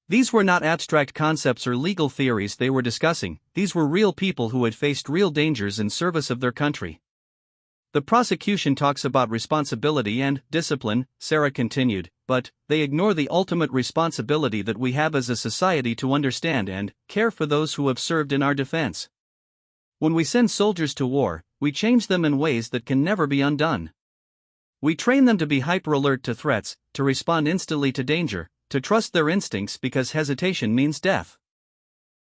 These were not abstract concepts or legal theories they were discussing, these were real people who had faced real dangers in service of their country. "The prosecution talks about responsibility and discipline," Sarah continued, "but they ignore the ultimate responsibility that we have as a society to understand and care for those who have served in our defense. When we send soldiers to war, we change them in ways that can never be undone. We train them to be hyper-alert to threats, to respond instantly to danger, to trust their instincts because hesitation means death."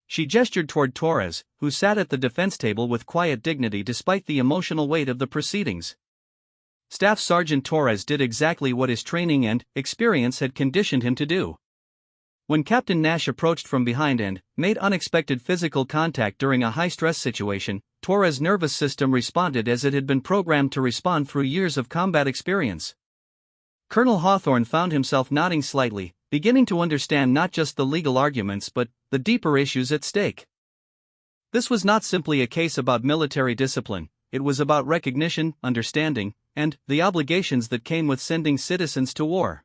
She gestured toward Torres, who sat at the defense table with quiet dignity despite the emotional weight of the proceedings. Staff Sergeant Torres did exactly what his training and experience had conditioned him to do. When Captain Nash approached from behind and made unexpected physical contact during a high-stress situation, Torres' nervous system responded as it had been programmed to respond through years of combat experience. Colonel Hawthorne found himself nodding slightly, beginning to understand not just the legal arguments but the deeper issues at stake. This was not simply a case about military discipline, it was about recognition, understanding, and the obligations that came with sending citizens to war.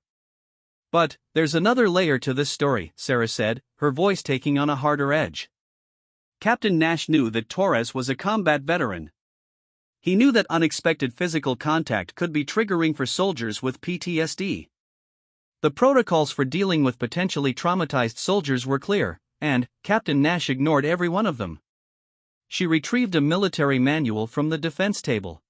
"But there's another layer to this story," Sarah said, her voice taking on a harder edge. Captain Nash knew that Torres was a combat veteran. He knew that unexpected physical contact could be triggering for soldiers with PTSD. The protocols for dealing with potentially traumatized soldiers were clear, and Captain Nash ignored every one of them. She retrieved a military manual from the defense table.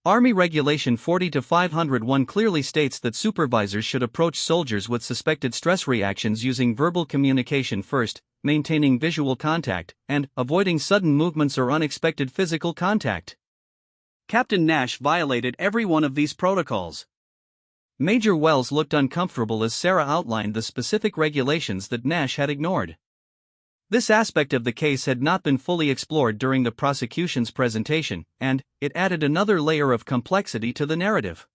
Army Regulation 40-501 clearly states that supervisors should approach soldiers with suspected stress reactions using verbal communication first, maintaining visual contact, and avoiding sudden movements or unexpected physical contact. Captain Nash violated every one of these protocols. Major Wells looked uncomfortable as Sarah outlined the specific regulations that Nash had ignored. This aspect of the case had not been fully explored during the prosecution's presentation, and it added another layer of complexity to the narrative.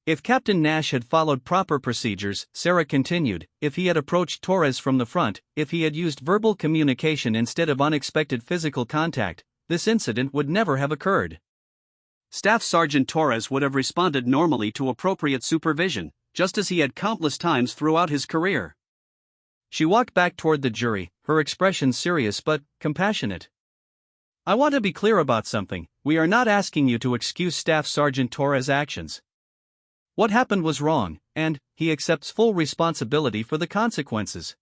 If Captain Nash had followed proper procedures, Sarah continued, if he had approached Torres from the front, if he had used verbal communication instead of unexpected physical contact, this incident would never have occurred. Staff Sergeant Torres would have responded normally to appropriate supervision, just as he had countless times throughout his career. She walked back toward the jury, her expression serious but compassionate. "I want to be clear about something, we are not asking you to excuse Staff Sergeant Torres' actions. What happened was wrong, and he accepts full responsibility for the consequences.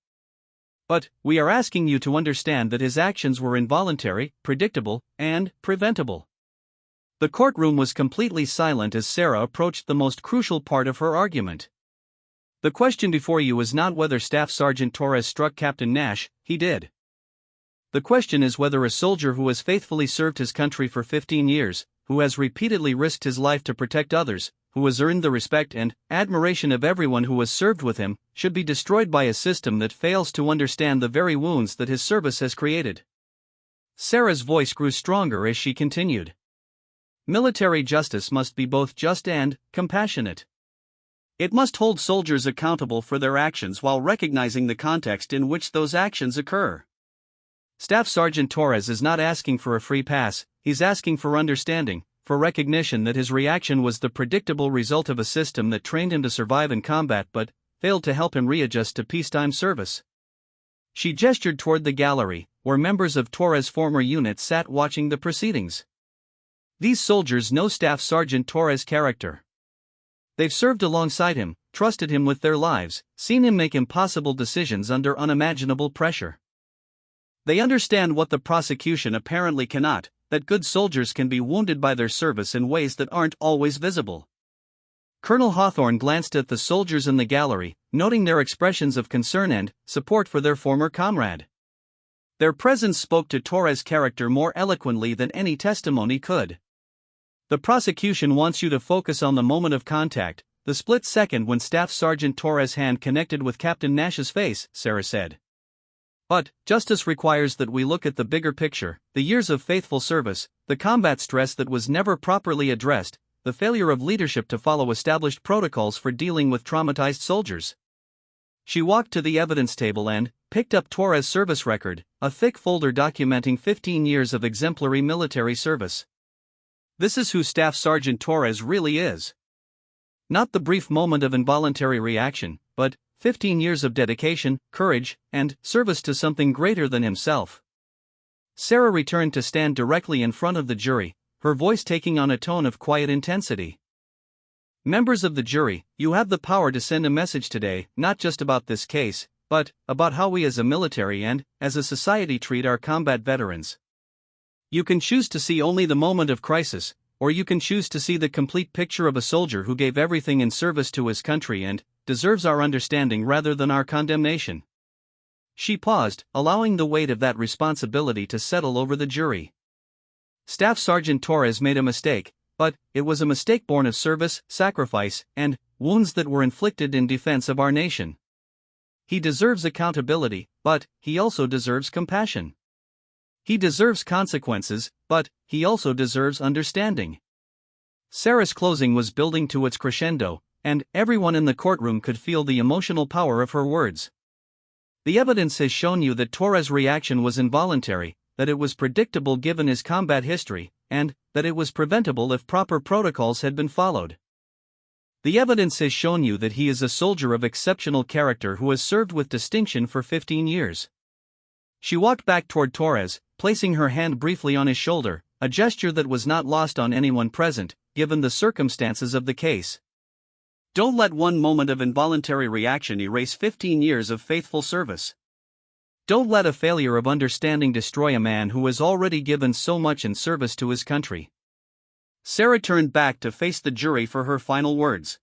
But we are asking you to understand that his actions were involuntary, predictable, and preventable." The courtroom was completely silent as Sarah approached the most crucial part of her argument. "The question before you is not whether Staff Sergeant Torres struck Captain Nash, he did. The question is whether a soldier who has faithfully served his country for 15 years, who has repeatedly risked his life to protect others, who has earned the respect and admiration of everyone who has served with him, should be destroyed by a system that fails to understand the very wounds that his service has created. Sarah's voice grew stronger as she continued. Military justice must be both just and compassionate. It must hold soldiers accountable for their actions while recognizing the context in which those actions occur. Staff Sergeant Torres is not asking for a free pass, he's asking for understanding, for recognition that his reaction was the predictable result of a system that trained him to survive in combat but failed to help him readjust to peacetime service. She gestured toward the gallery, where members of Torres' former unit sat watching the proceedings. These soldiers know Staff Sergeant Torres' character. They've served alongside him, trusted him with their lives, seen him make impossible decisions under unimaginable pressure. They understand what the prosecution apparently cannot, that good soldiers can be wounded by their service in ways that aren't always visible. Colonel Hawthorne glanced at the soldiers in the gallery, noting their expressions of concern and support for their former comrade. Their presence spoke to Torres' character more eloquently than any testimony could. The prosecution wants you to focus on the moment of contact, the split second when Staff Sergeant Torres' hand connected with Captain Nash's face, Sarah said. But justice requires that we look at the bigger picture, the years of faithful service, the combat stress that was never properly addressed, the failure of leadership to follow established protocols for dealing with traumatized soldiers. She walked to the evidence table and picked up Torres' service record, a thick folder documenting 15 years of exemplary military service. This is who Staff Sergeant Torres really is. Not the brief moment of involuntary reaction, but 15 years of dedication, courage, and service to something greater than himself. Sarah returned to stand directly in front of the jury, her voice taking on a tone of quiet intensity. Members of the jury, you have the power to send a message today, not just about this case, but about how we as a military and as a society treat our combat veterans. You can choose to see only the moment of crisis, or you can choose to see the complete picture of a soldier who gave everything in service to his country and deserves our understanding rather than our condemnation. She paused, allowing the weight of that responsibility to settle over the jury. Staff Sergeant Torres made a mistake, but it was a mistake born of service, sacrifice, and wounds that were inflicted in defense of our nation. He deserves accountability, but he also deserves compassion. He deserves consequences, but he also deserves understanding. Sarah's closing was building to its crescendo, and everyone in the courtroom could feel the emotional power of her words. The evidence has shown you that Torres' reaction was involuntary, that it was predictable given his combat history, and that it was preventable if proper protocols had been followed. The evidence has shown you that he is a soldier of exceptional character who has served with distinction for 15 years. She walked back toward Torres, placing her hand briefly on his shoulder, a gesture that was not lost on anyone present, given the circumstances of the case. Don't let one moment of involuntary reaction erase 15 years of faithful service. Don't let a failure of understanding destroy a man who has already given so much in service to his country. Sarah turned back to face the jury for her final words.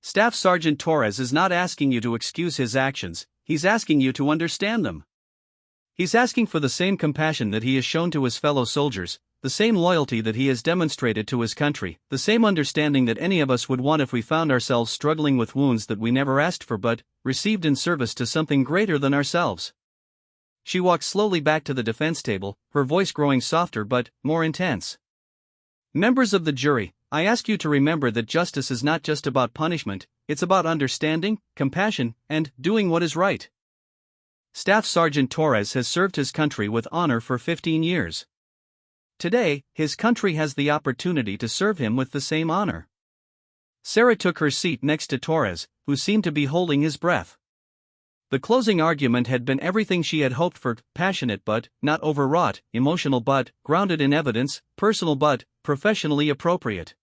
Staff Sergeant Torres is not asking you to excuse his actions, he's asking you to understand them. He's asking for the same compassion that he has shown to his fellow soldiers, the same loyalty that he has demonstrated to his country, the same understanding that any of us would want if we found ourselves struggling with wounds that we never asked for but received in service to something greater than ourselves. She walked slowly back to the defense table, her voice growing softer but more intense. Members of the jury, I ask you to remember that justice is not just about punishment, it's about understanding, compassion, and doing what is right. Staff Sergeant Torres has served his country with honor for 15 years. Today, his country has the opportunity to serve him with the same honor. Sarah took her seat next to Torres, who seemed to be holding his breath. The closing argument had been everything she had hoped for, passionate but not overwrought, emotional but grounded in evidence, personal but professionally appropriate.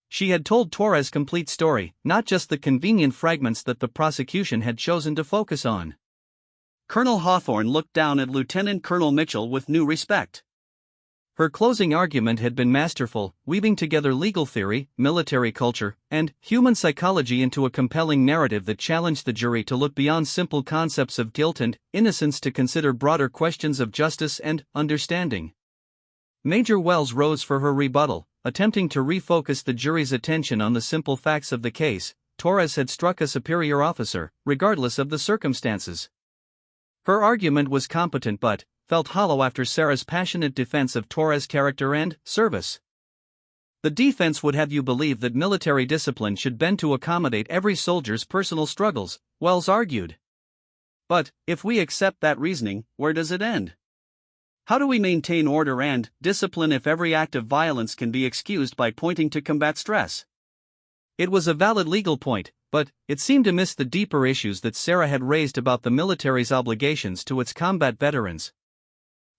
She had told Torres' complete story, not just the convenient fragments that the prosecution had chosen to focus on. Colonel Hawthorne looked down at Lieutenant Colonel Mitchell with new respect. Her closing argument had been masterful, weaving together legal theory, military culture, and human psychology into a compelling narrative that challenged the jury to look beyond simple concepts of guilt and innocence to consider broader questions of justice and understanding. Major Wells rose for her rebuttal, attempting to refocus the jury's attention on the simple facts of the case. Torres had struck a superior officer, regardless of the circumstances. Her argument was competent but felt hollow after Sarah's passionate defense of Torres' character and service. The defense would have you believe that military discipline should bend to accommodate every soldier's personal struggles, Wells argued. But, if we accept that reasoning, where does it end? How do we maintain order and discipline if every act of violence can be excused by pointing to combat stress? It was a valid legal point, but it seemed to miss the deeper issues that Sarah had raised about the military's obligations to its combat veterans.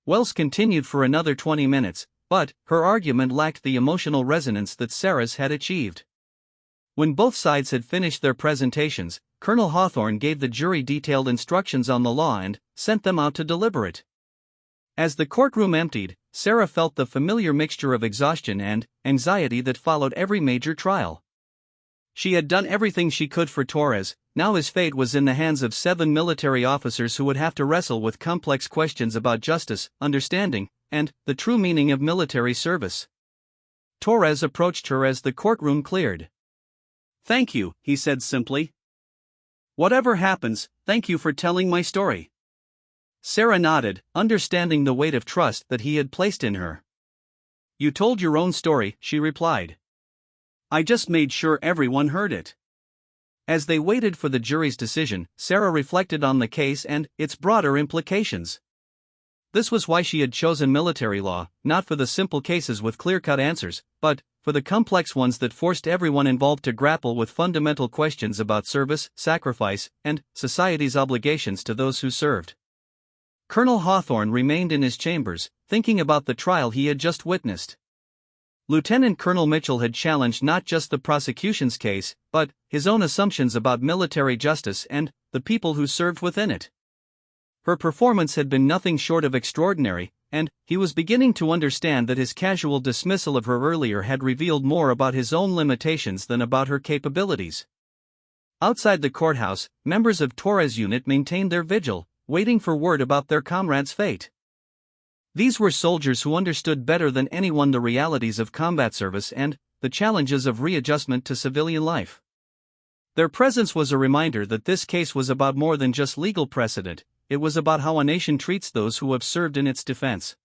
Wells continued for another 20 minutes, but her argument lacked the emotional resonance that Sarah's had achieved. When both sides had finished their presentations, Colonel Hawthorne gave the jury detailed instructions on the law and sent them out to deliberate. As the courtroom emptied, Sarah felt the familiar mixture of exhaustion and anxiety that followed every major trial. She had done everything she could for Torres. Now his fate was in the hands of 7 military officers who would have to wrestle with complex questions about justice, understanding, and the true meaning of military service. Torres approached her as the courtroom cleared. "Thank you," he said simply. "Whatever happens, thank you for telling my story." Sarah nodded, understanding the weight of trust that he had placed in her. "You told your own story," she replied. "I just made sure everyone heard it." As they waited for the jury's decision, Sarah reflected on the case and its broader implications. This was why she had chosen military law, not for the simple cases with clear-cut answers, but for the complex ones that forced everyone involved to grapple with fundamental questions about service, sacrifice, and society's obligations to those who served. Colonel Hawthorne remained in his chambers, thinking about the trial he had just witnessed. Lieutenant Colonel Mitchell had challenged not just the prosecution's case, but his own assumptions about military justice and the people who served within it. Her performance had been nothing short of extraordinary, and he was beginning to understand that his casual dismissal of her earlier had revealed more about his own limitations than about her capabilities. Outside the courthouse, members of Torres' unit maintained their vigil, waiting for word about their comrade's fate. These were soldiers who understood better than anyone the realities of combat service and the challenges of readjustment to civilian life. Their presence was a reminder that this case was about more than just legal precedent. It was about how a nation treats those who have served in its defense.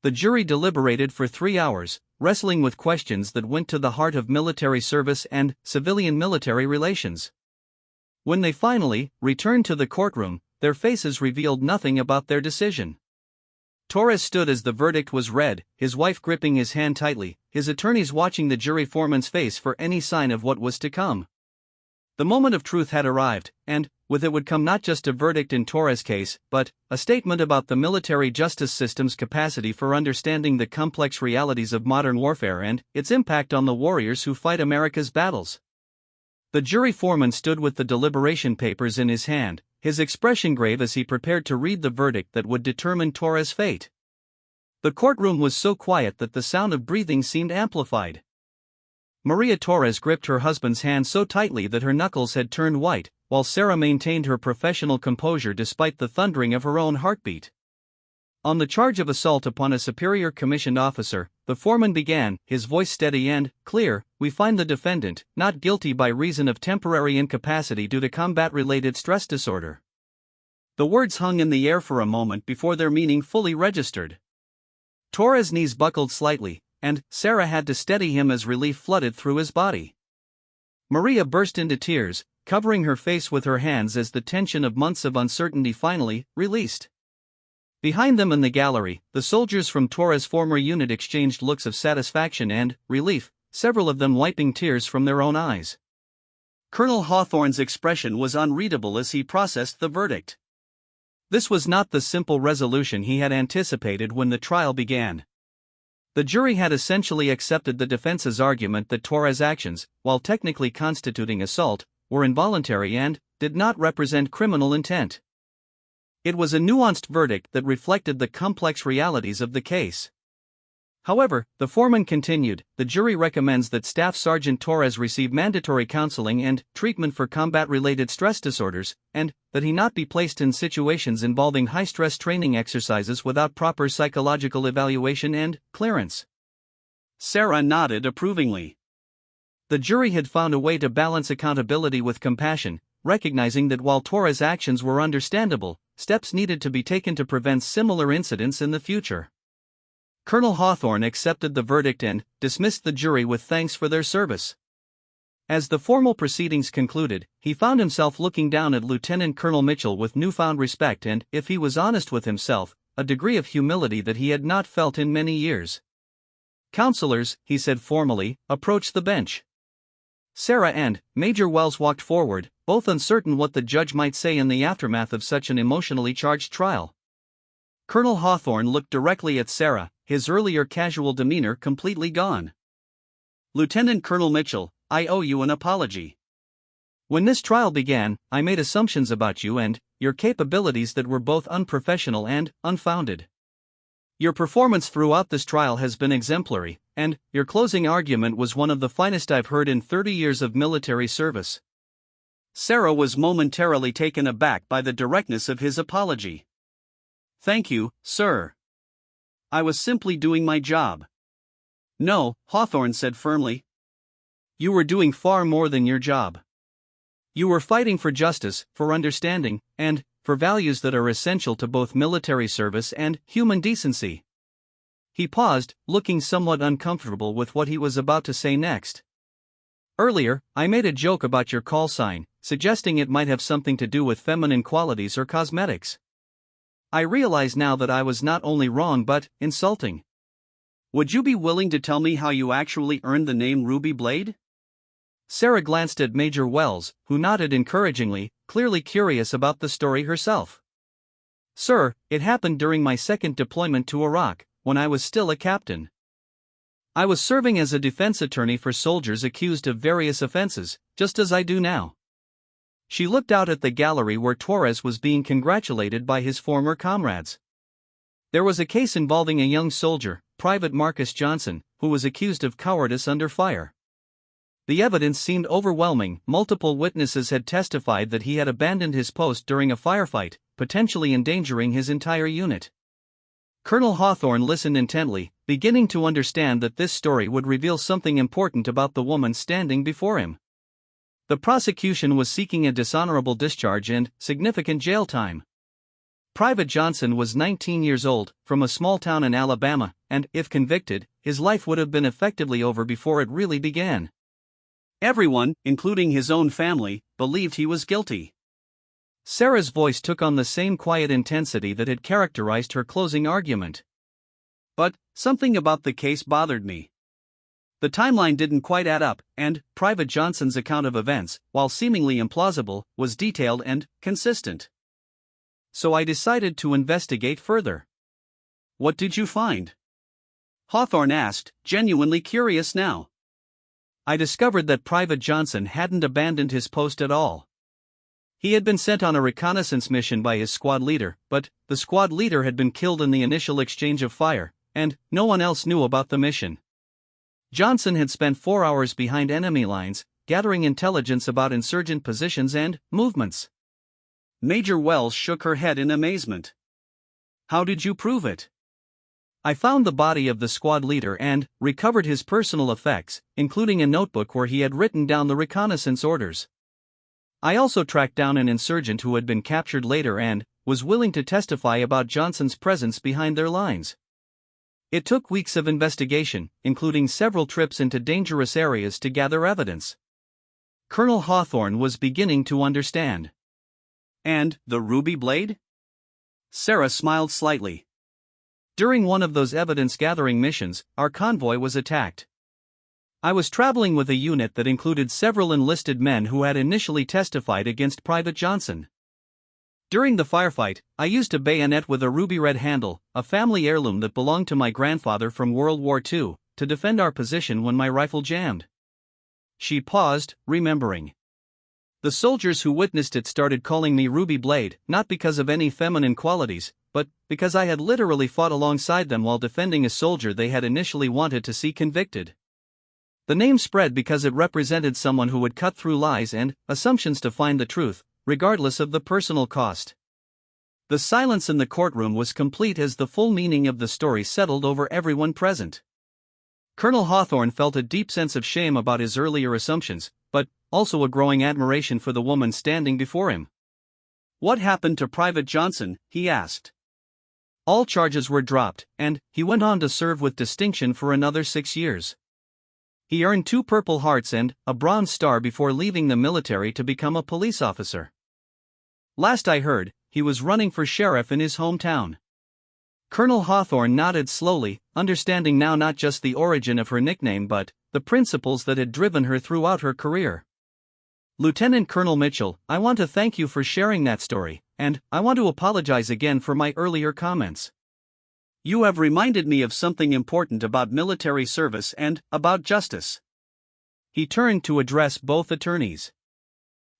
The jury deliberated for 3 hours, wrestling with questions that went to the heart of military service and civilian-military relations. When they finally returned to the courtroom, their faces revealed nothing about their decision. Torres stood as the verdict was read, his wife gripping his hand tightly, his attorneys watching the jury foreman's face for any sign of what was to come. The moment of truth had arrived, and with it would come not just a verdict in Torres' case, but a statement about the military justice system's capacity for understanding the complex realities of modern warfare and its impact on the warriors who fight America's battles. The jury foreman stood with the deliberation papers in his hand, his expression grave as he prepared to read the verdict that would determine Torres' fate. The courtroom was so quiet that the sound of breathing seemed amplified. Maria Torres gripped her husband's hand so tightly that her knuckles had turned white, while Sarah maintained her professional composure despite the thundering of her own heartbeat. On the charge of assault upon a superior commissioned officer, the foreman began, his voice steady and clear. "We find the defendant not guilty by reason of temporary incapacity due to combat-related stress disorder." The words hung in the air for a moment before their meaning fully registered. Torres' knees buckled slightly, and Sarah had to steady him as relief flooded through his body. Maria burst into tears, covering her face with her hands as the tension of months of uncertainty finally released. Behind them in the gallery, the soldiers from Torres' former unit exchanged looks of satisfaction and relief, several of them wiping tears from their own eyes. Colonel Hawthorne's expression was unreadable as he processed the verdict. This was not the simple resolution he had anticipated when the trial began. The jury had essentially accepted the defense's argument that Torres' actions, while technically constituting assault, were involuntary and did not represent criminal intent. It was a nuanced verdict that reflected the complex realities of the case. However, the foreman continued, the jury recommends that Staff Sergeant Torres receive mandatory counseling and treatment for combat-related stress disorders, and that he not be placed in situations involving high-stress training exercises without proper psychological evaluation and clearance. Sarah nodded approvingly. The jury had found a way to balance accountability with compassion, recognizing that while Torres' actions were understandable, steps needed to be taken to prevent similar incidents in the future. Colonel Hawthorne accepted the verdict and dismissed the jury with thanks for their service. As the formal proceedings concluded, he found himself looking down at Lieutenant Colonel Mitchell with newfound respect and, if he was honest with himself, a degree of humility that he had not felt in many years. "Counselors," he said formally, approached the bench. Sarah and Major Wells walked forward, both uncertain what the judge might say in the aftermath of such an emotionally charged trial. Colonel Hawthorne looked directly at Sarah, his earlier casual demeanor completely gone. "Lieutenant Colonel Mitchell, I owe you an apology. When this trial began, I made assumptions about you and your capabilities that were both unprofessional and unfounded. Your performance throughout this trial has been exemplary, and your closing argument was one of the finest I've heard in 30 years of military service." Sarah was momentarily taken aback by the directness of his apology. "Thank you, sir. I was simply doing my job." "No," Hawthorne said firmly. "You were doing far more than your job. You were fighting for justice, for understanding, and for values that are essential to both military service and human decency." He paused, looking somewhat uncomfortable with what he was about to say next. "Earlier, I made a joke about your call sign, suggesting it might have something to do with feminine qualities or cosmetics. I realize now that I was not only wrong but insulting. Would you be willing to tell me how you actually earned the name Ruby Blade?" Sarah glanced at Major Wells, who nodded encouragingly, clearly curious about the story herself. "Sir, it happened during my second deployment to Iraq, when I was still a captain. I was serving as a defense attorney for soldiers accused of various offenses, just as I do now." She looked out at the gallery where Torres was being congratulated by his former comrades. There was a case involving a young soldier, Private Marcus Johnson, who was accused of cowardice under fire. The evidence seemed overwhelming. Multiple witnesses had testified that he had abandoned his post during a firefight, potentially endangering his entire unit. Colonel Hawthorne listened intently, beginning to understand that this story would reveal something important about the woman standing before him. The prosecution was seeking a dishonorable discharge and significant jail time. Private Johnson was 19 years old, from a small town in Alabama, and, if convicted, his life would have been effectively over before it really began. Everyone, including his own family, believed he was guilty. Sarah's voice took on the same quiet intensity that had characterized her closing argument. "But something about the case bothered me. The timeline didn't quite add up, and Private Johnson's account of events, while seemingly implausible, was detailed and consistent. So I decided to investigate further." "What did you find?" Hawthorne asked, genuinely curious now. "I discovered that Private Johnson hadn't abandoned his post at all. He had been sent on a reconnaissance mission by his squad leader, but the squad leader had been killed in the initial exchange of fire, and no one else knew about the mission. Johnson had spent 4 hours behind enemy lines, gathering intelligence about insurgent positions and movements." Major Wells shook her head in amazement. "How did you prove it?" "I found the body of the squad leader and recovered his personal effects, including a notebook where he had written down the reconnaissance orders. I also tracked down an insurgent who had been captured later and was willing to testify about Johnson's presence behind their lines. It took weeks of investigation, including several trips into dangerous areas to gather evidence." Colonel Hawthorne was beginning to understand. "And the Ruby Blade?" Sarah smiled slightly. "During one of those evidence-gathering missions, our convoy was attacked. I was traveling with a unit that included several enlisted men who had initially testified against Private Johnson. During the firefight, I used a bayonet with a ruby red handle, a family heirloom that belonged to my grandfather from World War II, to defend our position when my rifle jammed." She paused, remembering. The soldiers who witnessed it started calling me Ruby Blade, not because of any feminine qualities, but because I had literally fought alongside them while defending a soldier they had initially wanted to see convicted. The name spread because it represented someone who would cut through lies and assumptions to find the truth, regardless of the personal cost. The silence in the courtroom was complete as the full meaning of the story settled over everyone present. Colonel Hawthorne felt a deep sense of shame about his earlier assumptions, but also a growing admiration for the woman standing before him. "What happened to Private Johnson?" he asked. "All charges were dropped, and he went on to serve with distinction for another 6 years. He earned 2 Purple Hearts and a Bronze Star before leaving the military to become a police officer. Last I heard, he was running for sheriff in his hometown." Colonel Hawthorne nodded slowly, understanding now not just the origin of her nickname but the principles that had driven her throughout her career. "Lieutenant Colonel Mitchell, I want to thank you for sharing that story, and I want to apologize again for my earlier comments. You have reminded me of something important about military service and about justice." He turned to address both attorneys.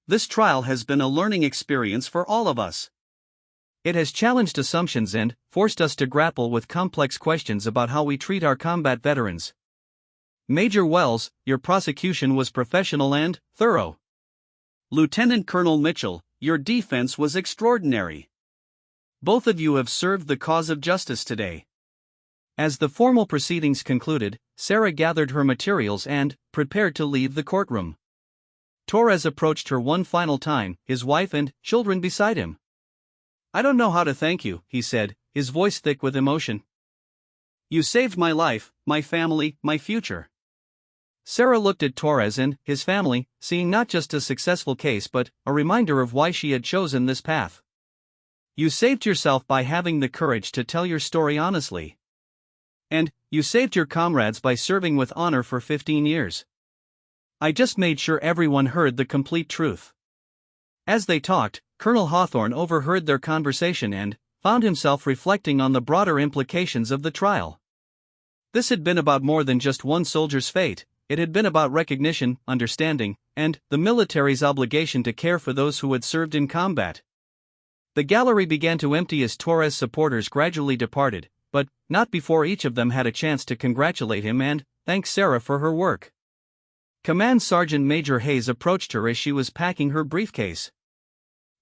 "This trial has been a learning experience for all of us. It has challenged assumptions and forced us to grapple with complex questions about how we treat our combat veterans. Major Wells, your prosecution was professional and thorough. Lieutenant Colonel Mitchell, your defense was extraordinary. Both of you have served the cause of justice today." As the formal proceedings concluded, Sarah gathered her materials and prepared to leave the courtroom. Torres approached her one final time, his wife and children beside him. "I don't know how to thank you," he said, his voice thick with emotion. "You saved my life, my family, my future." Sarah looked at Torres and his family, seeing not just a successful case but a reminder of why she had chosen this path. "You saved yourself by having the courage to tell your story honestly. And you saved your comrades by serving with honor for 15 years. I just made sure everyone heard the complete truth." As they talked, Colonel Hawthorne overheard their conversation and found himself reflecting on the broader implications of the trial. This had been about more than just one soldier's fate. It had been about recognition, understanding, and the military's obligation to care for those who had served in combat. The gallery began to empty as Torres' supporters gradually departed, but not before each of them had a chance to congratulate him and thank Sarah for her work. Command Sergeant Major Hayes approached her as she was packing her briefcase.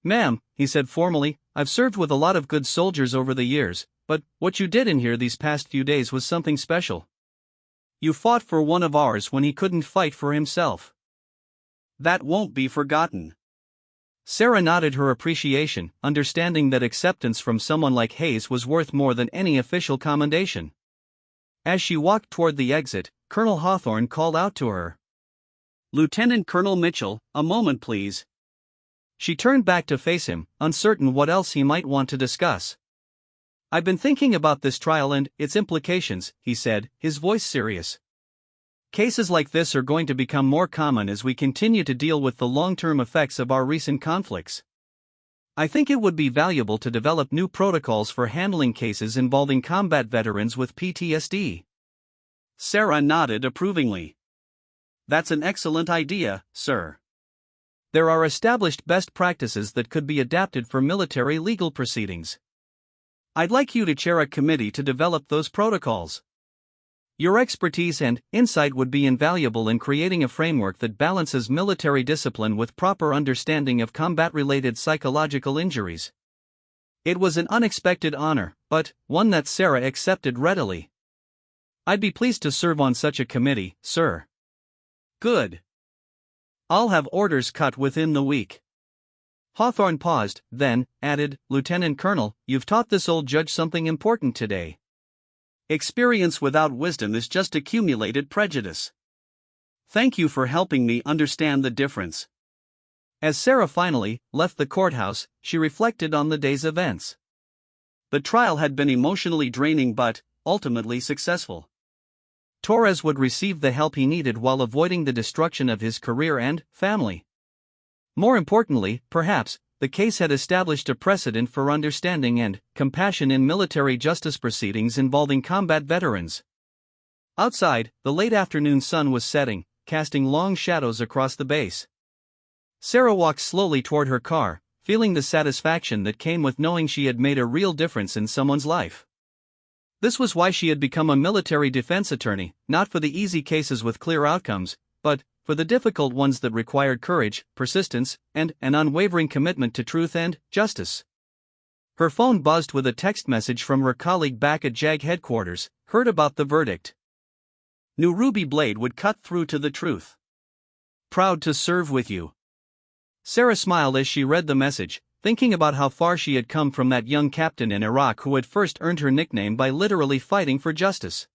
"Ma'am," he said formally, "I've served with a lot of good soldiers over the years, but what you did in here these past few days was something special. You fought for one of ours when he couldn't fight for himself. That won't be forgotten." Sarah nodded her appreciation, understanding that acceptance from someone like Hayes was worth more than any official commendation. As she walked toward the exit, Colonel Hawthorne called out to her. "Lieutenant Colonel Mitchell, a moment please." She turned back to face him, uncertain what else he might want to discuss. "I've been thinking about this trial and its implications," he said, his voice serious. "Cases like this are going to become more common as we continue to deal with the long-term effects of our recent conflicts. I think it would be valuable to develop new protocols for handling cases involving combat veterans with PTSD." Sarah nodded approvingly. "That's an excellent idea, sir. There are established best practices that could be adapted for military legal proceedings. I'd like you to chair a committee to develop those protocols. Your expertise and insight would be invaluable in creating a framework that balances military discipline with proper understanding of combat-related psychological injuries." It was an unexpected honor, but one that Sarah accepted readily. "I'd be pleased to serve on such a committee, sir." "Good. I'll have orders cut within the week." Hawthorne paused, then added, "Lieutenant Colonel, you've taught this old judge something important today. Experience without wisdom is just accumulated prejudice. Thank you for helping me understand the difference." As Sarah finally left the courthouse, she reflected on the day's events. The trial had been emotionally draining but ultimately successful. Torres would receive the help he needed while avoiding the destruction of his career and family. More importantly, perhaps, the case had established a precedent for understanding and compassion in military justice proceedings involving combat veterans. Outside, the late afternoon sun was setting, casting long shadows across the base. Sarah walked slowly toward her car, feeling the satisfaction that came with knowing she had made a real difference in someone's life. This was why she had become a military defense attorney, not for the easy cases with clear outcomes, but for the difficult ones that required courage, persistence, and an unwavering commitment to truth and justice. Her phone buzzed with a text message from her colleague back at JAG headquarters. Heard about the verdict. Knew Ruby Blade would cut through to the truth. Proud to serve with you. Sarah smiled as she read the message, thinking about how far she had come from that young captain in Iraq who had first earned her nickname by literally fighting for justice.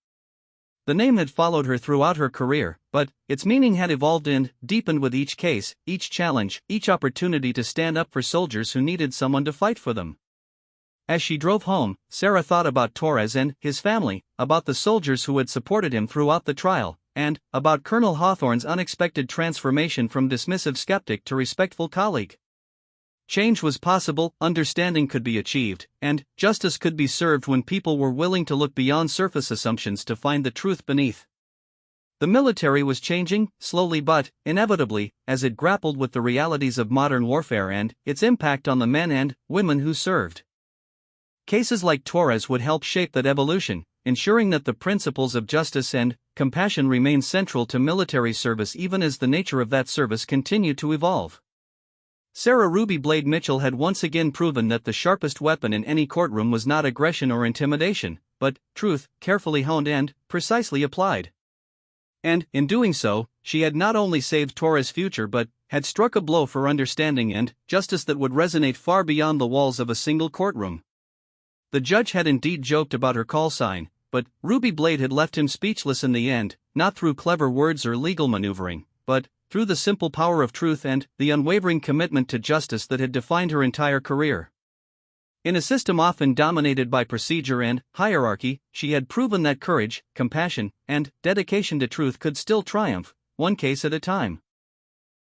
The name had followed her throughout her career, but its meaning had evolved and deepened with each case, each challenge, each opportunity to stand up for soldiers who needed someone to fight for them. As she drove home, Sarah thought about Torres and his family, about the soldiers who had supported him throughout the trial, and about Colonel Hawthorne's unexpected transformation from dismissive skeptic to respectful colleague. Change was possible, understanding could be achieved, and justice could be served when people were willing to look beyond surface assumptions to find the truth beneath. The military was changing, slowly but inevitably, as it grappled with the realities of modern warfare and its impact on the men and women who served. Cases like Torres would help shape that evolution, ensuring that the principles of justice and compassion remain central to military service even as the nature of that service continued to evolve. Sarah Ruby Blade Mitchell had once again proven that the sharpest weapon in any courtroom was not aggression or intimidation, but truth, carefully honed and precisely applied. And, in doing so, she had not only saved Torres' future but had struck a blow for understanding and justice that would resonate far beyond the walls of a single courtroom. The judge had indeed joked about her call sign, but Ruby Blade had left him speechless in the end, not through clever words or legal maneuvering, but through the simple power of truth and the unwavering commitment to justice that had defined her entire career. In a system often dominated by procedure and hierarchy, she had proven that courage, compassion, and dedication to truth could still triumph, one case at a time.